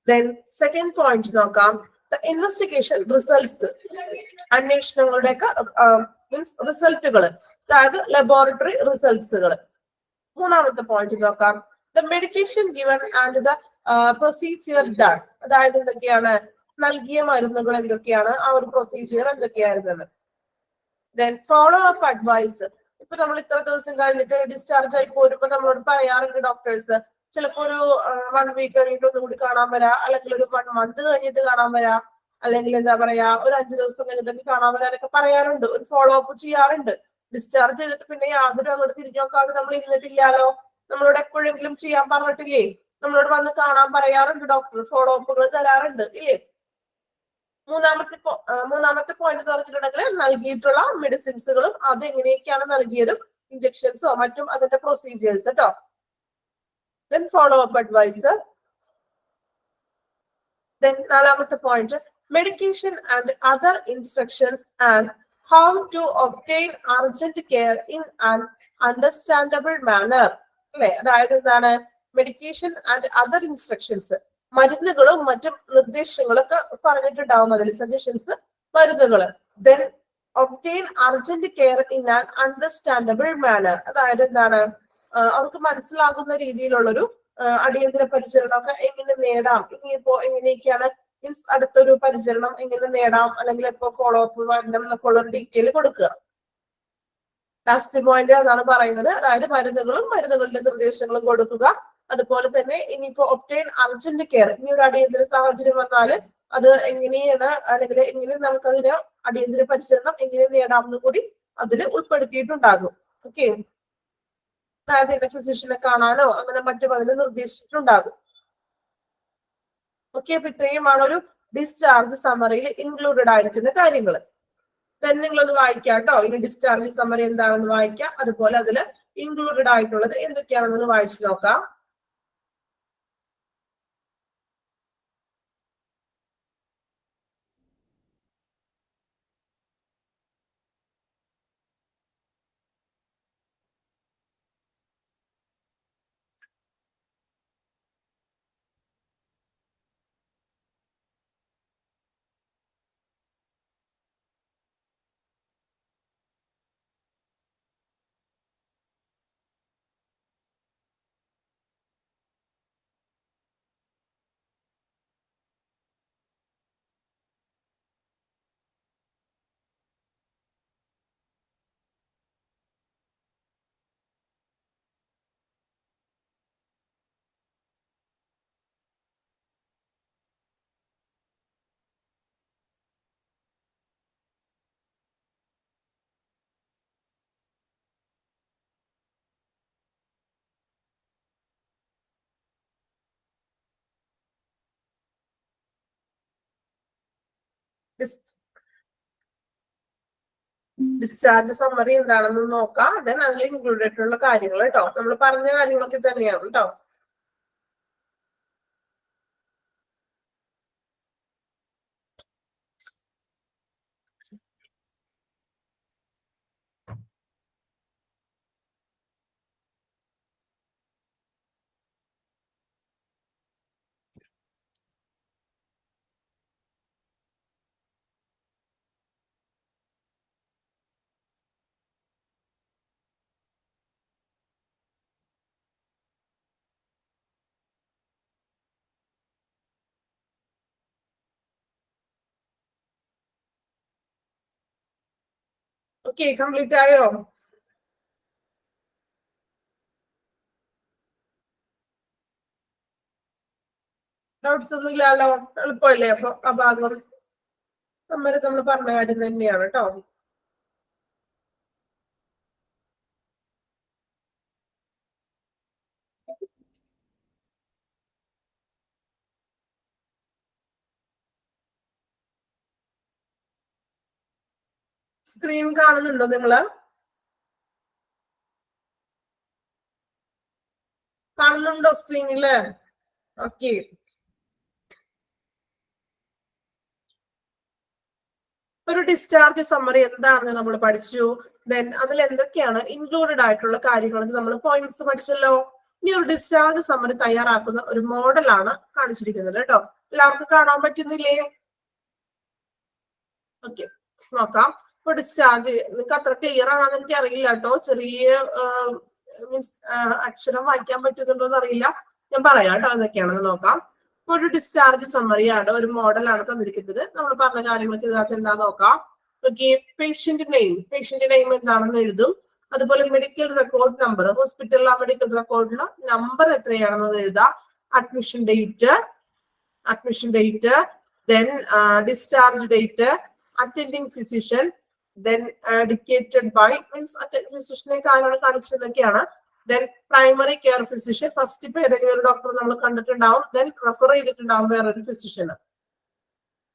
then second point നോക്കാം. ദ ഇൻവെസ്റ്റിഗേഷൻ റിസൾട്ട്സ്, അന്വേഷണങ്ങളുടെ മീൻസ് റിസൾട്ടുകൾ, അതായത് ലബോറട്ടറി റിസൾട്ട്സുകൾ. മൂന്നാമത്തെ പോയിന്റ് നോക്കാം. The medication given and the procedure done, അതായത് എന്തൊക്കെയാണ് നൽകിയ മരുന്നുകൾ എന്തൊക്കെയാണ്, ആ ഒരു പ്രൊസീജിയർ എന്തൊക്കെയായിരുന്നത്. ദെൻ ഫോളോ അപ്പ് അഡ്വൈസ്, ഇപ്പൊ നമ്മൾ ഇത്ര ദിവസം കഴിഞ്ഞിട്ട് ഡിസ്ചാർജ് ആയി പോരുമ്പോ നമ്മളോട് പറയാറുണ്ട് ഡോക്ടേഴ്സ്, ചിലപ്പോ ഒരു 1 വീക്ക് കഴിഞ്ഞിട്ട് ഒന്നുകൂടി കാണാൻ വരാം, അല്ലെങ്കിൽ ഒരു 1 മന്ത് കഴിഞ്ഞിട്ട് കാണാൻ വരാം, അല്ലെങ്കിൽ എന്താ പറയാ ഒരു 5 ദിവസം കഴിഞ്ഞിട്ട് കാണാൻ വരാനൊക്കെ പറയാറുണ്ട്. ഒരു ഫോളോ അപ്പ് ചെയ്യാറുണ്ട്. ഡിസ്ചാർജ് ചെയ്തിട്ട് പിന്നെ യാതൊരു അങ്ങോട്ട് തിരിഞ്ഞു നോക്കാതെ നമ്മൾ ഇരുന്നിട്ടില്ലാലോ, നമ്മളോട് എപ്പോഴെങ്കിലും ചെയ്യാൻ പറഞ്ഞിട്ടില്ലേ? നമ്മളോട് വന്ന് കാണാൻ പറയാറുണ്ട് ഡോക്ടർ, ഫോളോ അപ്പുകൾ തരാറുണ്ട് ഇല്ലേ? മൂന്നാമത്തെ പോയിന്റ് പറഞ്ഞിട്ടുണ്ടെങ്കിൽ നൽകിയിട്ടുള്ള മെഡിസിൻസുകളും അത് എങ്ങനെയൊക്കെയാണ് നൽകിയതും ഇഞ്ചക്ഷൻസോ മറ്റും അതിന്റെ പ്രൊസീജിയേഴ്സ് കേട്ടോ. Then follow up advisor. Then നാലാമത്തെ point medication and other instructions and how to obtain urgent care in an understandable manner. അല്ലെ, അതായത് എന്താണ് മെഡിക്കേഷൻ ആൻഡ് അതർ ഇൻസ്ട്രക്ഷൻസ്, മരുന്നുകളും മറ്റും നിർദ്ദേശങ്ങളൊക്കെ പറഞ്ഞിട്ടുണ്ടാവും അതിൽ സജഷൻസ് മരുന്നുകള്. Then obtain urgent care in an understandable manner. അതായത് എന്താണ്, അവർക്ക് മനസ്സിലാകുന്ന രീതിയിലുള്ളൊരു അടിയന്തര പരിചരണമൊക്കെ എങ്ങനെ നേടാം, ഇനിയിപ്പോ എങ്ങനെയൊക്കെയാണ് മീൻസ് അടുത്തൊരു പരിചരണം എങ്ങനെ നേടാം, അല്ലെങ്കിൽ ഇപ്പൊ ഫോളോ അപ്പ് വരണം എന്നൊക്കെ ഉള്ള ഡീറ്റെയിൽ കൊടുക്കുക. ലാസ്റ്റ് പോയിന്റ് അതാണ് പറയുന്നത്. അതായത് മരുന്നുകളും മരുന്നുകളുടെ നിർദ്ദേശങ്ങളും കൊടുക്കുക. അതുപോലെ തന്നെ ഇനിയിപ്പോ ഒബ്റ്റെയിൻ അർജന്റ് കെയർ, ഇനി ഒരു അടിയന്തര സാഹചര്യം വന്നാല് അത് എങ്ങനെയാണ്, അല്ലെങ്കിൽ എങ്ങനെ നമുക്കതിന് അടിയന്തര പരിചരണം എങ്ങനെ നേടാമെന്ന് കൂടി അതിൽ ഉൾപ്പെടുത്തിയിട്ടുണ്ടാകും. ഓക്കെ, അതായത് എന്റെ ഫിസിഷ്യനെ കാണാനോ അങ്ങനെ മറ്റും അതിൽ നിർദ്ദേശിച്ചിട്ടുണ്ടാകും. ഓക്കെ, അപ്പൊ ഇത്രയുമാണ് ഒരു ഡിസ്ചാർജ് സമ്മറിയിൽ ഇൻക്ലൂഡഡ് ആയിരിക്കുന്ന കാര്യങ്ങൾ. then നിങ്ങളത് വായിക്കാം കേട്ടോ. ഇനി ഡിസ്ചാർജ് സമ്മറി എന്താണെന്ന് വായിക്കാം, അതുപോലെ അതിൽ ഇൻക്ലൂഡഡ് ആയിട്ടുള്ളത് എന്തൊക്കെയാണെന്ന് വായിച്ചു നോക്കാം. ഡിസ്ചാർജ് സമ്മറി എന്താണെന്ന് നോക്കാം. ദെൻ അതിൽ ഇൻക്ലൂഡ് ആയിട്ടുള്ള കാര്യങ്ങൾ കേട്ടോ, നമ്മൾ പറഞ്ഞ കാര്യങ്ങളൊക്കെ തന്നെയാണ് കേട്ടോ. ഓക്കെ, കംപ്ലീറ്റ് ആയോ? ഡൗട്ട്സ് ഒന്നും ഇല്ലല്ലോ, എളുപ്പമല്ലേ? അപ്പൊ ആ ഭാഗം സമ്മറി നമ്മൾ പറഞ്ഞ കാര്യം തന്നെയാണ് കേട്ടോ. സ്ക്രീൻ കാണുന്നുണ്ടോ നിങ്ങള്? കാണുന്നുണ്ടോ സ്ക്രീനില്? ഓക്കെ, ഒരു ഡിസ്ചാർജ് സമ്മറി എന്താണെന്ന് നമ്മൾ പഠിച്ചു. ദെൻ അതിൽ എന്തൊക്കെയാണ് ഇൻക്ലൂഡഡ് ആയിട്ടുള്ള കാര്യങ്ങൾ നമ്മൾ പോയിന്റ്സ് പഠിച്ചല്ലോ. ഇനി ഒരു ഡിസ്ചാർജ് സമ്മറി തയ്യാറാക്കുന്ന ഒരു മോഡലാണ് കാണിച്ചിരിക്കുന്നത് കേട്ടോ. എല്ലാവർക്കും കാണാൻ പറ്റുന്നില്ലേ? ഓക്കെ, നോക്കാം. ഇപ്പൊ ഡിസ്ചാർജ് നിങ്ങൾക്ക് അത്ര ക്ലിയർ ആണെന്ന് എനിക്ക് അറിയില്ല കേട്ടോ. ചെറിയ മീൻസ് അക്ഷരം വായിക്കാൻ പറ്റുന്നുണ്ടോ എന്ന് അറിയില്ല. ഞാൻ പറയാം കേട്ടോ എന്തൊക്കെയാണെന്ന് നോക്കാം. ഇപ്പൊ ഒരു ഡിസ്ചാർജ് സമ്മറിയാണ്, ഒരു മോഡലാണ് തന്നിരിക്കുന്നത്. നമ്മൾ പറഞ്ഞ കാര്യങ്ങൾക്ക് ഇതിനകത്ത് എന്താ നോക്കാം. ഓക്കെ, പേഷ്യന്റ് നെയിം എന്താണെന്ന് എഴുതും. അതുപോലെ മെഡിക്കൽ റെക്കോർഡ് നമ്പർ, ഹോസ്പിറ്റലിലെ മെഡിക്കൽ റെക്കോർഡിന് നമ്പർ എത്രയാണെന്ന് എഴുതാം. Admission date, then discharge date, attending physician, then dictated by means attending physician കാര്യങ്ങൾ കാണിച്ചതൊക്കെയാണ്. then primary care physician, first ഇപ്പൊ ഏതെങ്കിലും ഒരു ഡോക്ടർ നമ്മൾ കണ്ടിട്ടുണ്ടാവും, then റെഫർ ചെയ്തിട്ടുണ്ടാവും വേറൊരു physician.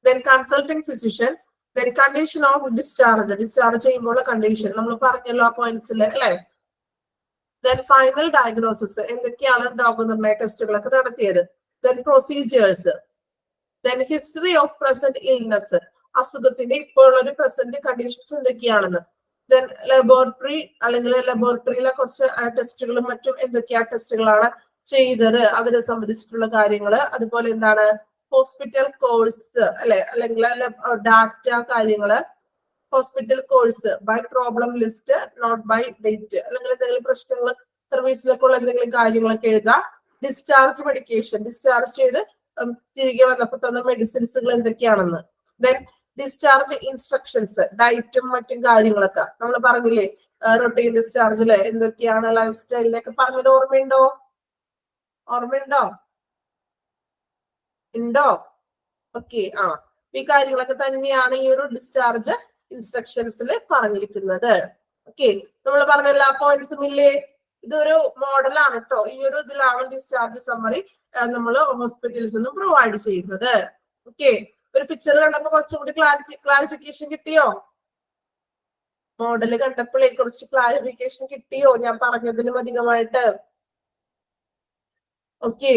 then consulting physician, then condition of discharge ചെയ്യുമ്പോൾ കണ്ടീഷൻ നമ്മൾ പറഞ്ഞല്ലോ ആ പോയിന്റ്സിൽ അല്ലെ. then final diagnosis, എന്തൊക്കെയാണ് രോഗനിർണയ ടെസ്റ്റുകളൊക്കെ നടത്തിയത്. then procedures, then history of present illness, അസുഖത്തിന്റെ ഇപ്പോൾ ഒരു പ്രസന്റ് കണ്ടീഷൻസ് എന്തൊക്കെയാണെന്ന്. then ലബോറട്ടറി അല്ലെങ്കിൽ ലബോറട്ടറിയിലെ കുറച്ച് ടെസ്റ്റുകളും മറ്റും എന്തൊക്കെയാ ടെസ്റ്റുകളാണ് ചെയ്തത് അതിനെ സംബന്ധിച്ചിട്ടുള്ള കാര്യങ്ങള്, അതുപോലെ എന്താണ് ഹോസ്പിറ്റൽ കോഴ്സ് അല്ലെ, അല്ലെങ്കിൽ ഡാറ്റ കാര്യങ്ങള്, hospital course by problem list not by date, അല്ലെങ്കിൽ എന്തെങ്കിലും പ്രശ്നങ്ങൾ സർവീസിലൊക്കെ ഉള്ള എന്തെങ്കിലും കാര്യങ്ങളൊക്കെ എഴുതാം. ഡിസ്ചാർജ് മെഡിക്കേഷൻ, ഡിസ്ചാർജ് ചെയ്ത് തിരികെ വന്നപ്പോൾ തന്ന മെഡിസിൻസുകൾ എന്തൊക്കെയാണെന്ന്. ദെൻ ഡിസ്ചാർജ് ഇൻസ്ട്രക്ഷൻസ്, ഡയറ്റും മറ്റും കാര്യങ്ങളൊക്കെ നമ്മൾ പറഞ്ഞില്ലേ, റൊട്ടീൻ ഡിസ്ചാർജില് എന്തൊക്കെയാണ് ലൈഫ് സ്റ്റൈലിലൊക്കെ പറഞ്ഞത് ഓർമ്മയുണ്ടോ? ഓർമ്മയുണ്ടോ? ഉണ്ടോ? ഓക്കെ. ഈ കാര്യങ്ങളൊക്കെ തന്നെയാണ് ഈ ഒരു ഡിസ്ചാർജ് ഇൻസ്ട്രക്ഷൻസിൽ പറഞ്ഞിരിക്കുന്നത്. ഓക്കെ, നമ്മൾ പറഞ്ഞ എല്ലാ പോയിന്റ്സും ഇല്ലേ? ഇതൊരു മോഡലാണ് കേട്ടോ. ഈ ഒരു ഇതിലാണ് ഡിസ്ചാർജ് സമ്മറി നമ്മൾ ഹോസ്പിറ്റലിൽ നിന്നും പ്രൊവൈഡ് ചെയ്യുന്നത്. ഓക്കെ, ഒരു പിക്ചർ കണ്ടപ്പോ കുറച്ചും കൂടി ക്ലാരിഫിക്കേഷൻ കിട്ടിയോ? മോഡല് കണ്ടപ്പോഴേ കുറച്ച് ക്ലാരിഫിക്കേഷൻ കിട്ടിയോ ഞാൻ പറഞ്ഞതിലും അധികമായിട്ട്? ഓക്കെ,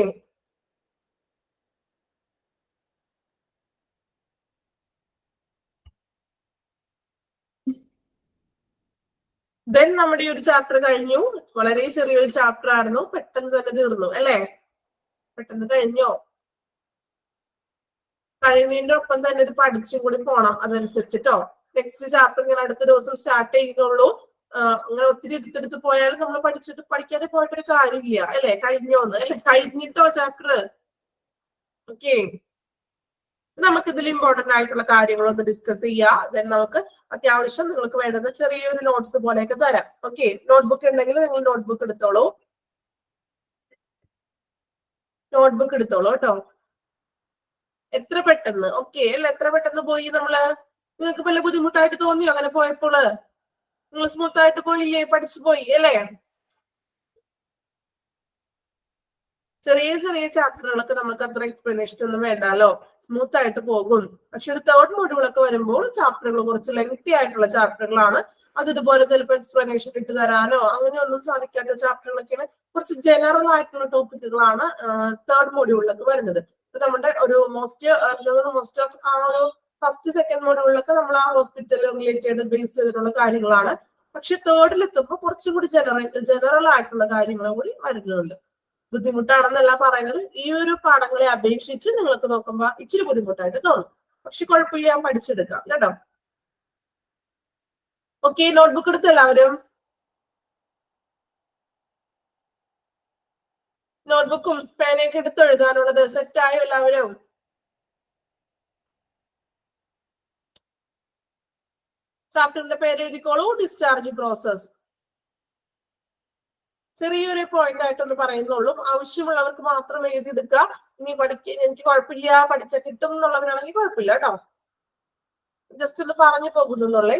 ദെൻ നമ്മുടെ ഈ ഒരു ചാപ്റ്റർ കഴിഞ്ഞു. വളരെ ചെറിയൊരു ചാപ്റ്റർ ആയിരുന്നു, പെട്ടെന്ന് തന്നെ തീർന്നു അല്ലെ? പെട്ടെന്ന് കഴിഞ്ഞോ? കഴിയുന്നതിന്റെ ഒപ്പം തന്നെ ഇത് പഠിച്ചും കൂടി പോണം അതനുസരിച്ചിട്ടോ. നെക്സ്റ്റ് ചാപ്റ്റർ ഞാൻ അടുത്ത ദിവസം സ്റ്റാർട്ട് ചെയ്യുന്നുള്ളൂ. അങ്ങനെ ഒത്തിരി എടുത്തെടുത്ത് പോയാലും നമ്മൾ പഠിക്കാതെ പോയിട്ടൊരു കാര്യമില്ല അല്ലെ? കഴിഞ്ഞോന്ന് അല്ലെ? കഴിഞ്ഞിട്ടോ ചാപ്റ്റർ? ഓക്കെ, നമുക്ക് ഇതിൽ ഇമ്പോർട്ടന്റ് ആയിട്ടുള്ള കാര്യങ്ങളൊന്ന് ഡിസ്കസ് ചെയ്യാം. ദെൻ നമുക്ക് അത്യാവശ്യം നിങ്ങൾക്ക് വേണ്ടുന്ന ചെറിയൊരു നോട്ട്സ് പോലെയൊക്കെ തരാം. ഓക്കെ, നോട്ട്ബുക്ക് ഉണ്ടെങ്കിൽ നിങ്ങൾ നോട്ട്ബുക്ക് എടുത്തോളൂ. നോട്ട്ബുക്ക് എടുത്തോളൂ കേട്ടോ. എത്ര പെട്ടെന്ന്, ഓക്കെ അല്ല, എത്ര പെട്ടെന്ന് പോയി നമ്മള്. നിങ്ങൾക്ക് വല്ല ബുദ്ധിമുട്ടായിട്ട് തോന്നിയോ അങ്ങനെ പോയപ്പോള്? നിങ്ങൾ സ്മൂത്ത് ആയിട്ട് പോയില്ലേ? പഠിച്ചു പോയി അല്ലേ? ചെറിയ ചെറിയ ചാപ്റ്ററുകളൊക്കെ നമുക്ക് അത്ര എക്സ്പ്ലനേഷൻ ഒന്നും വേണ്ടാലോ, സ്മൂത്ത് ആയിട്ട് പോകും. പക്ഷെ ഒരു തേർഡ് മോഡ്യൂളൊക്കെ വരുമ്പോൾ ചാപ്റ്ററുകൾ കുറച്ച് ലെങ്തി ആയിട്ടുള്ള ചാപ്റ്ററുകളാണ്. അത് ഇതുപോലെ ചിലപ്പോൾ എക്സ്പ്ലനേഷൻ ഇട്ട് തരാനോ അങ്ങനെയൊന്നും സാധിക്കാത്ത ചാപ്റ്ററുകളൊക്കെയാണ്. കുറച്ച് ജനറൽ ആയിട്ടുള്ള ടോപ്പിക്കുകളാണ് തേർഡ് മോഡ്യൂളിലൊക്കെ വരുന്നത്. നമ്മുടെ ഒരു മോസ്റ്റ് ഓഫ് ആ ഒരു ഫസ്റ്റ് സെക്കൻഡ് മോഡ്യൂളിലൊക്കെ നമ്മൾ ആ ഹോസ്പിറ്റൽ റിലേറ്റഡ് ബേസ് ചെയ്തിട്ടുള്ള കാര്യങ്ങളാണ്. പക്ഷെ തേർഡിലെത്തുമ്പോൾ കുറച്ചും കൂടി ജനറൽ ആയിട്ടുള്ള കാര്യങ്ങൾ കൂടി വരുന്നുണ്ട്. ബുദ്ധിമുട്ടാണെന്നല്ല പറയുന്നത്, ഈ ഒരു പാഠങ്ങളെ അപേക്ഷിച്ച് നിങ്ങൾക്ക് നോക്കുമ്പോ ഇച്ചിരി ബുദ്ധിമുട്ടായിട്ട് തോന്നും. പക്ഷെ കുഴപ്പമില്ല, പഠിച്ചെടുക്കാം കേട്ടോ. ഓക്കെ, നോട്ട്ബുക്ക് എടുത്ത് എല്ലാവരും നോട്ട്ബുക്കും പേനയൊക്കെ എടുത്ത് എഴുതാനുള്ളത് സെറ്റായോ എല്ലാവരും? ചാപ്റ്ററിന്റെ പേര് എഴുതിക്കോളൂ, ഡിസ്ചാർജ് പ്രോസസ്. ചെറിയൊരു പോയിന്റ് ആയിട്ടൊന്ന് പറയുന്നുള്ളൂ, ആവശ്യമുള്ളവർക്ക് മാത്രം എഴുതിയെടുക്കുക. ഇനി എനിക്ക് കുഴപ്പമില്ല, പഠിച്ച കിട്ടും എന്നുള്ളവരാണെങ്കിൽ കുഴപ്പമില്ല കേട്ടോ. ജസ്റ്റ് ഒന്ന് പറഞ്ഞു പോകുന്നുള്ളേ.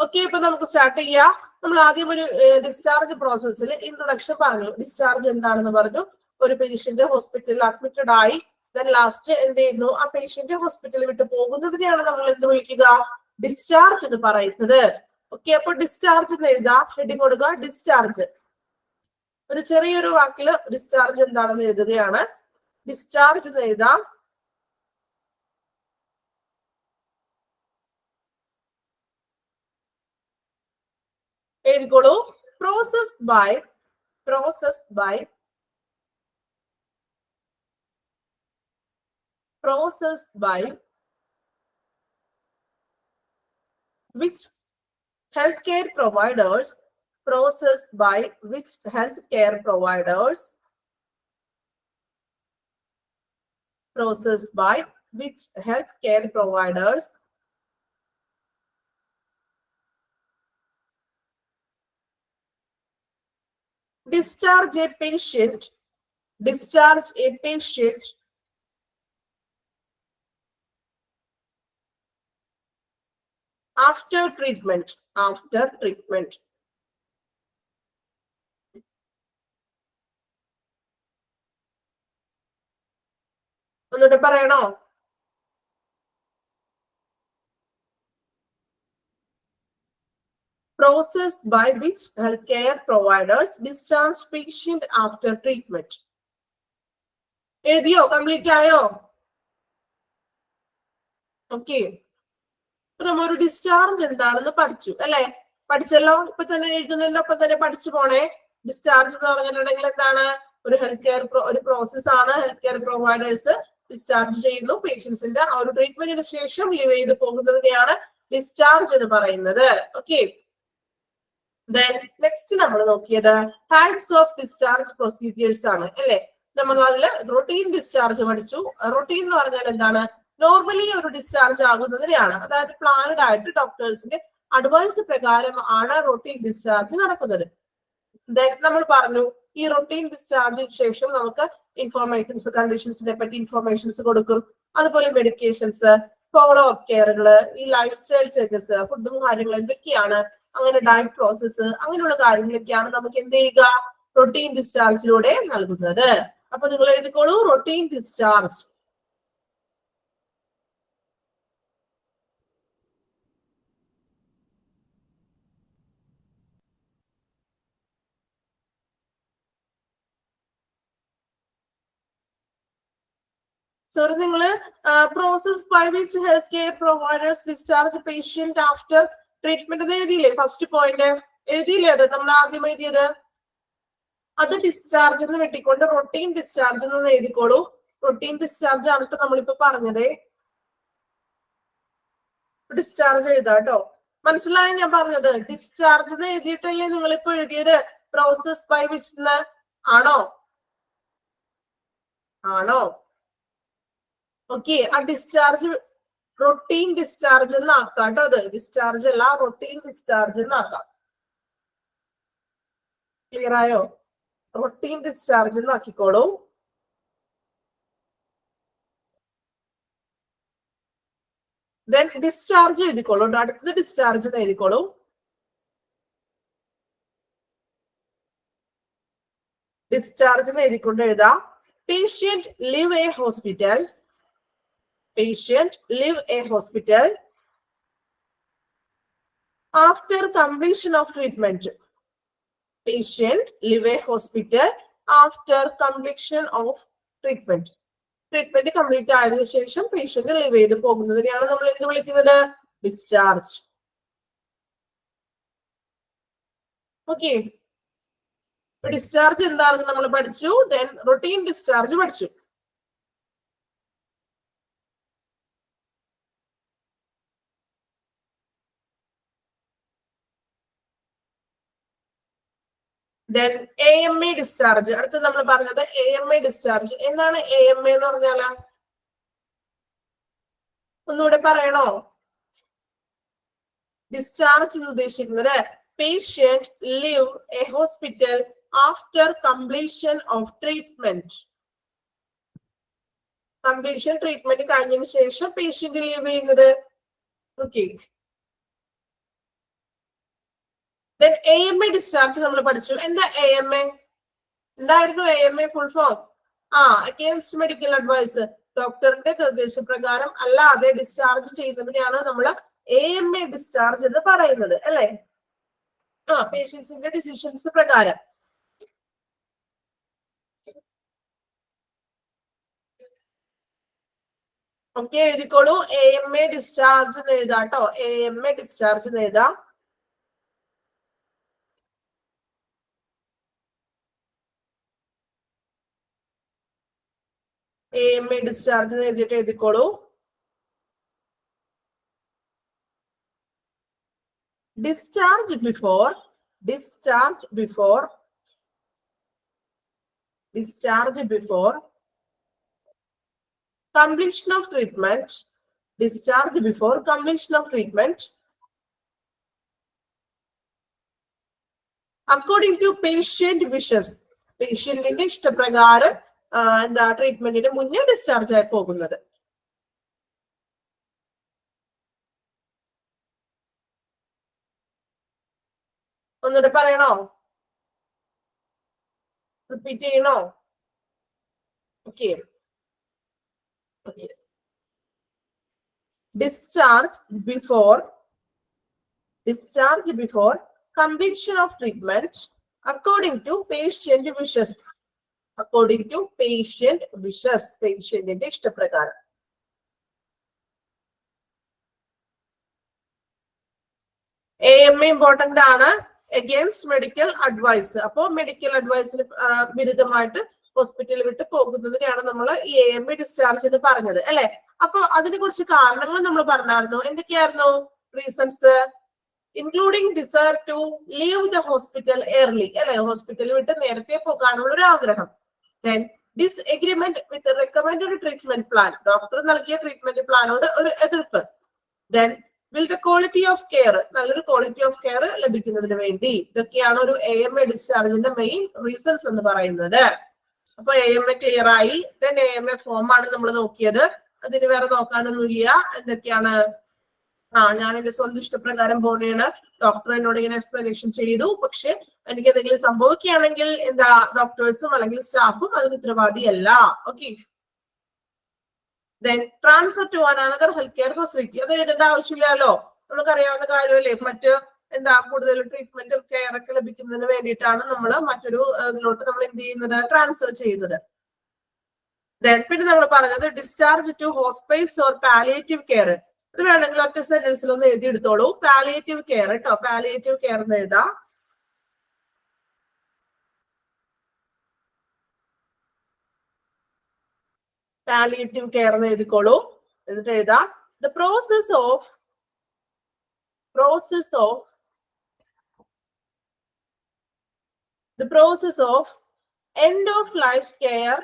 ഓക്കെ, ഇപ്പൊ നമുക്ക് സ്റ്റാർട്ട് ചെയ്യാം. നമ്മൾ ആദ്യം ഒരു ഡിസ്ചാർജ് പ്രോസസ്സിൽ ഇൻട്രൊഡക്ഷൻ പറഞ്ഞു. ഡിസ്ചാർജ് എന്താണെന്ന് പറഞ്ഞു. ഒരു പേഷ്യന്റ് ഹോസ്പിറ്റലിൽ അഡ്മിറ്റഡ് ആയി, ദെൻ ലാസ്റ്റ് എന്ത് ചെയ്യുന്നു? ആ പേഷ്യന്റ് ഹോസ്പിറ്റലിൽ വിട്ട് പോകുന്നതിനെയാണ് നമ്മൾ എന്ത് വിളിക്കുക? ഡിസ്ചാർജ് എന്ന് പറയുന്നത്. ഓക്കെ, അപ്പൊ ഡിസ്ചാർജ് എന്ന് എഴുതാം. ഹെഡിങ് കൊടുക്കുക ഡിസ്ചാർജ്. ഒരു ചെറിയൊരു വാക്കില് ഡിസ്ചാർജ് എന്താണെന്ന് എഴുതുകയാണ്. ഡിസ്ചാർജ് എന്ന് എഴുതാം. എഴുതിക്കോളൂ. Process by which healthcare providers discharge a patient after treatment. ഒന്നുകൂടെ പറയണോ? Process by which healthcare providers discharge patient after treatment. എഴുതിയോ? കംപ്ലീറ്റ് ആയോ? ഓക്കെ, നമ്മൾ ഒരു ഡിസ്ചാർജ് എന്താണെന്ന് പഠിച്ചു അല്ലെ? പഠിച്ചല്ലോ. ഇപ്പൊ തന്നെ എഴുതുന്നതിനൊപ്പം തന്നെ പഠിച്ചു പോണേ. ഡിസ്ചാർജ് എന്ന് പറഞ്ഞിട്ടുണ്ടെങ്കിൽ എന്താണ്? ഒരു ഹെൽത്ത് കെയർ ഒരു പ്രോസസ് ആണ്. ഹെൽത്ത് കെയർ പ്രൊവൈഡേഴ്സ് ഡിസ്ചാർജ് ചെയ്യുന്നു. പേഷ്യൻസിന്റെ ആ ഒരു ട്രീറ്റ്മെന്റിന് ശേഷം ലീവ് ചെയ്ത് പോകുന്നതിനെയാണ് ഡിസ്ചാർജ് എന്ന് പറയുന്നത്. ഓക്കെ. നെക്സ്റ്റ് നമ്മൾ നോക്കിയത് ടൈപ്സ് ഓഫ് ഡിസ്ചാർജ് പ്രൊസീജിയേഴ്സ് ആണ് അല്ലെ. നമ്മൾ അതില് റൊട്ടീൻ ഡിസ്ചാർജ് പഠിച്ചു. റൊട്ടീൻ എന്ന് പറഞ്ഞാൽ എന്താണ്? നോർമലി ഒരു ഡിസ്ചാർജ് ആകുന്നതിനെയാണ്. അതായത് പ്ലാനഡ് ആയിട്ട് ഡോക്ടേഴ്സിന്റെ അഡ്വൈസ് പ്രകാരം ആണ് റൊട്ടീൻ ഡിസ്ചാർജ് നടക്കുന്നത്. നമ്മൾ പറഞ്ഞു ഈ റൊട്ടീൻ ഡിസ്ചാർജിന് ശേഷം നമുക്ക് ഇൻഫോർമേഷൻസ്, കണ്ടീഷൻസിനെ പറ്റി ഇൻഫോർമേഷൻസ് കൊടുക്കും. അതുപോലെ മെഡിക്കേഷൻസ്, ഫോളോ അപ്പ് കെയറുകള്, ഈ ലൈഫ് സ്റ്റൈൽ ചേഞ്ചസ്, ഫുഡും കാര്യങ്ങളും എന്തൊക്കെയാണ്, അങ്ങനെ ഡയറ്റ് പ്രോസസ്സ്, അങ്ങനെയുള്ള കാര്യങ്ങളൊക്കെയാണ് നമുക്ക് എന്ത് ചെയ്യുക? റൊട്ടീൻ ഡിസ്ചാർജിലൂടെ നൽകുന്നത്. അപ്പൊ നിങ്ങൾ എഴുതിക്കോളൂ റൊട്ടീൻ ഡിസ്ചാർജ്. സോറി, നിങ്ങള് process by which health care providers discharge patient after treatment എന്ന് എഴുതിയില്ലേ? First point എഴുതിയില്ലേ? അത് നമ്മൾ ആദ്യം എഴുതിയത്. അത് ഡിസ്ചാർജ് എന്ന് വെട്ടിക്കൊണ്ട് റൊട്ടീൻ ഡിസ്ചാർജ് എന്ന് എഴുതിക്കോളൂ. റൊട്ടീൻ ഡിസ്ചാർജ് ആണ് നമ്മളിപ്പോ പറഞ്ഞത്. ഡിസ്ചാർജ് എഴുതാ കേട്ടോ. മനസ്സിലായി ഞാൻ പറഞ്ഞത്? ഡിസ്ചാർജ് എന്ന് എഴുതിയിട്ടല്ലേ നിങ്ങളിപ്പോ എഴുതിയത് പ്രോസസ് ബൈ വിച്ച് ആണോ? ആണോ? ഓക്കെ. ആ ഡിസ്ചാർജ് റൊട്ടീൻ ഡിസ്ചാർജ് എന്ന് ആക്കാം കേട്ടോ. അത് ഡിസ്ചാർജ് അല്ല, റൊട്ടീൻ ഡിസ്ചാർജ് എന്ന് ആക്കാം. ക്ലിയർ ആയോ? റൊട്ടീൻ ഡിസ്ചാർജ് എന്ന് ആക്കിക്കോളൂ. ഡിസ്ചാർജ് എഴുതിക്കോളൂ. അടുത്തത് ഡിസ്ചാർജ് എന്ന് എഴുതിക്കോളൂ. ഡിസ്ചാർജ് എന്ന് എഴുതിക്കൊണ്ട് എഴുതാം patient leave a hospital. Patient leave a hospital after completion of treatment. Patient leave a hospital after completion of treatment. Treatment complete ആയതിനു ശേഷം പേഷ്യന്റ് ലീവ് ചെയ്ത് പോകുന്നതിനെയാണ് നമ്മൾ എന്ത് വിളിക്കുന്നത്? ഡിസ്ചാർജ്. ഓക്കെ. ഡിസ്ചാർജ് എന്താണെന്ന് നമ്മൾ പഠിച്ചു. ദെൻ റൊട്ടീൻ ഡിസ്ചാർജ് പഠിച്ചു. Then AMA discharge. അടുത്ത് നമ്മൾ പറഞ്ഞത് AMA ഡിസ്ചാർജ്. എന്താണ് AMA എന്ന് പറഞ്ഞാല്? ഒന്നുകൂടെ പറയണോ? ഡിസ്ചാർജ് എന്ന് ഉദ്ദേശിക്കുന്നത് patient leave a hospital after completion of treatment. Completion treatment കഴിഞ്ഞതിന് ശേഷം പേഷ്യന്റ് ലീവ് ചെയ്യുന്നത്. ഓക്കെ. AMA ഡിസ്ചാർജ് നമ്മൾ പഠിച്ചു. എന്താ AMA? എന്തായിരുന്നു AMA full form? Against medical advice. ഡോക്ടറിന്റെ നിർദ്ദേശപ്രകാരം അല്ലാതെ ഡിസ്ചാർജ് ചെയ്യുന്നതിനെയാണ് നമ്മൾ AMA ഡിസ്ചാർജ് എന്ന് പറയുന്നത് അല്ലെ? പേഷ്യൻസിന്റെ ഡിസിഷൻസ് പ്രകാരം. ഓക്കെ, എഴുതിക്കോളൂ. AMA ഡിസ്ചാർജ് എന്ന് എഴുതാം കേട്ടോ. AMA ഡിസ്ചാർജ് എന്ന് എഴുതാം. AMA ഡിസ്ചാർജ് എന്ന് എഴുതിയിട്ട് എഴുതിക്കോളൂ. Discharge before completion of treatment. Discharge before completion of treatment according to patient wishes. പേഷ്യന്റിന്റെ ഇഷ്ടപ്രകാരം എന്താ ട്രീറ്റ്മെന്റിന് മുന്നേ ഡിസ്ചാർജ് ആയി പോകുന്നത്. ഒന്നുകൂടെ പറയണോ? റിപ്പീറ്റ് ചെയ്യണോ? Okay. Discharge before completion of treatment according to patient wishes. പേഷ്യന്റിന്റെ ഇഷ്ടപ്രകാരം. AMA ഇമ്പോർട്ടന്റ് ആണ്. Against medical advice. അപ്പോൾ മെഡിക്കൽ അഡ്വൈസിന് വിരുദ്ധമായിട്ട് ഹോസ്പിറ്റലിൽ വിട്ട് പോകുന്നതിനെയാണ് നമ്മൾ ഈ AMA ഡിസ്ചാർജ് എന്ന് പറഞ്ഞത് അല്ലെ. അപ്പൊ അതിന് കുറച്ച് കാരണങ്ങൾ നമ്മൾ പറഞ്ഞായിരുന്നു. എന്തൊക്കെയായിരുന്നു reasons? Including desire to leave the hospital early അല്ലെ, ഹോസ്പിറ്റലിൽ വിട്ട് നേരത്തെ പോകാനുള്ള ഒരു ആഗ്രഹം. Then disagreement with recommended treatment plan, doctor നൽകിയ ട്രീറ്റ്മെന്റ് പ്ലാനോട് ഒരു എതിർപ്പ്. Then will the quality of care, നല്ലൊരു ക്വാളിറ്റി ഓഫ് കെയർ ലഭിക്കുന്നതിന് വേണ്ടി. ഇതൊക്കെയാണ് ഒരു AMA ഡിസ്ചാർജിന്റെ മെയിൻ റീസൺസ് എന്ന് പറയുന്നത്. അപ്പൊ AMA ക്ലിയർ ആയി. ദെൻ AMA ഫോം ആണ് നമ്മൾ നോക്കിയത്. അതിന് വേറെ നോക്കാനൊന്നുമില്ല. എന്തൊക്കെയാണ്? ഞാൻ എന്റെ സ്വന്തം ഇഷ്ടപ്രകാരം പോവുകയാണ്, ഡോക്ടർ എന്നോട് ഇങ്ങനെ എക്സ്പ്ലനേഷൻ ചെയ്തു, പക്ഷെ എനിക്ക് എന്തെങ്കിലും സംഭവിക്കുകയാണെങ്കിൽ എന്താ ഡോക്ടേഴ്സും അല്ലെങ്കിൽ സ്റ്റാഫും അതിന് ഉത്തരവാദിയല്ല. Okay. Then transfer to another health care facility, അത് എഴുതേണ്ട ആവശ്യമില്ലല്ലോ, നമുക്കറിയാവുന്ന കാര്യമല്ലേ. മറ്റ് എന്താ കൂടുതൽ ട്രീറ്റ്മെന്റും കെയർ ഒക്കെ ലഭിക്കുന്നതിന് വേണ്ടിയിട്ടാണ് നമ്മൾ മറ്റൊരു ഇതിലോട്ട് നമ്മൾ എന്ത് ചെയ്യുന്നത്, ട്രാൻസ്ഫർ ചെയ്യുന്നത്. ദെൻ പിന്നെ നമ്മൾ പറഞ്ഞത് discharge to hospice or palliative care. ഇത് വേണമെങ്കിൽ ഒറ്റ സെന്റൻസിൽ ഒന്ന് എഴുതിയെടുത്തോളൂ. പാലിയേറ്റീവ് കെയർ കേട്ടോ, പാലിയേറ്റീവ് കെയർ എന്ന് എഴുതാം. പാലിയേറ്റീവ് കെയർ എന്ന് എഴുതിക്കോളൂ. എന്നിട്ട് എഴുതാം the process of end of life care,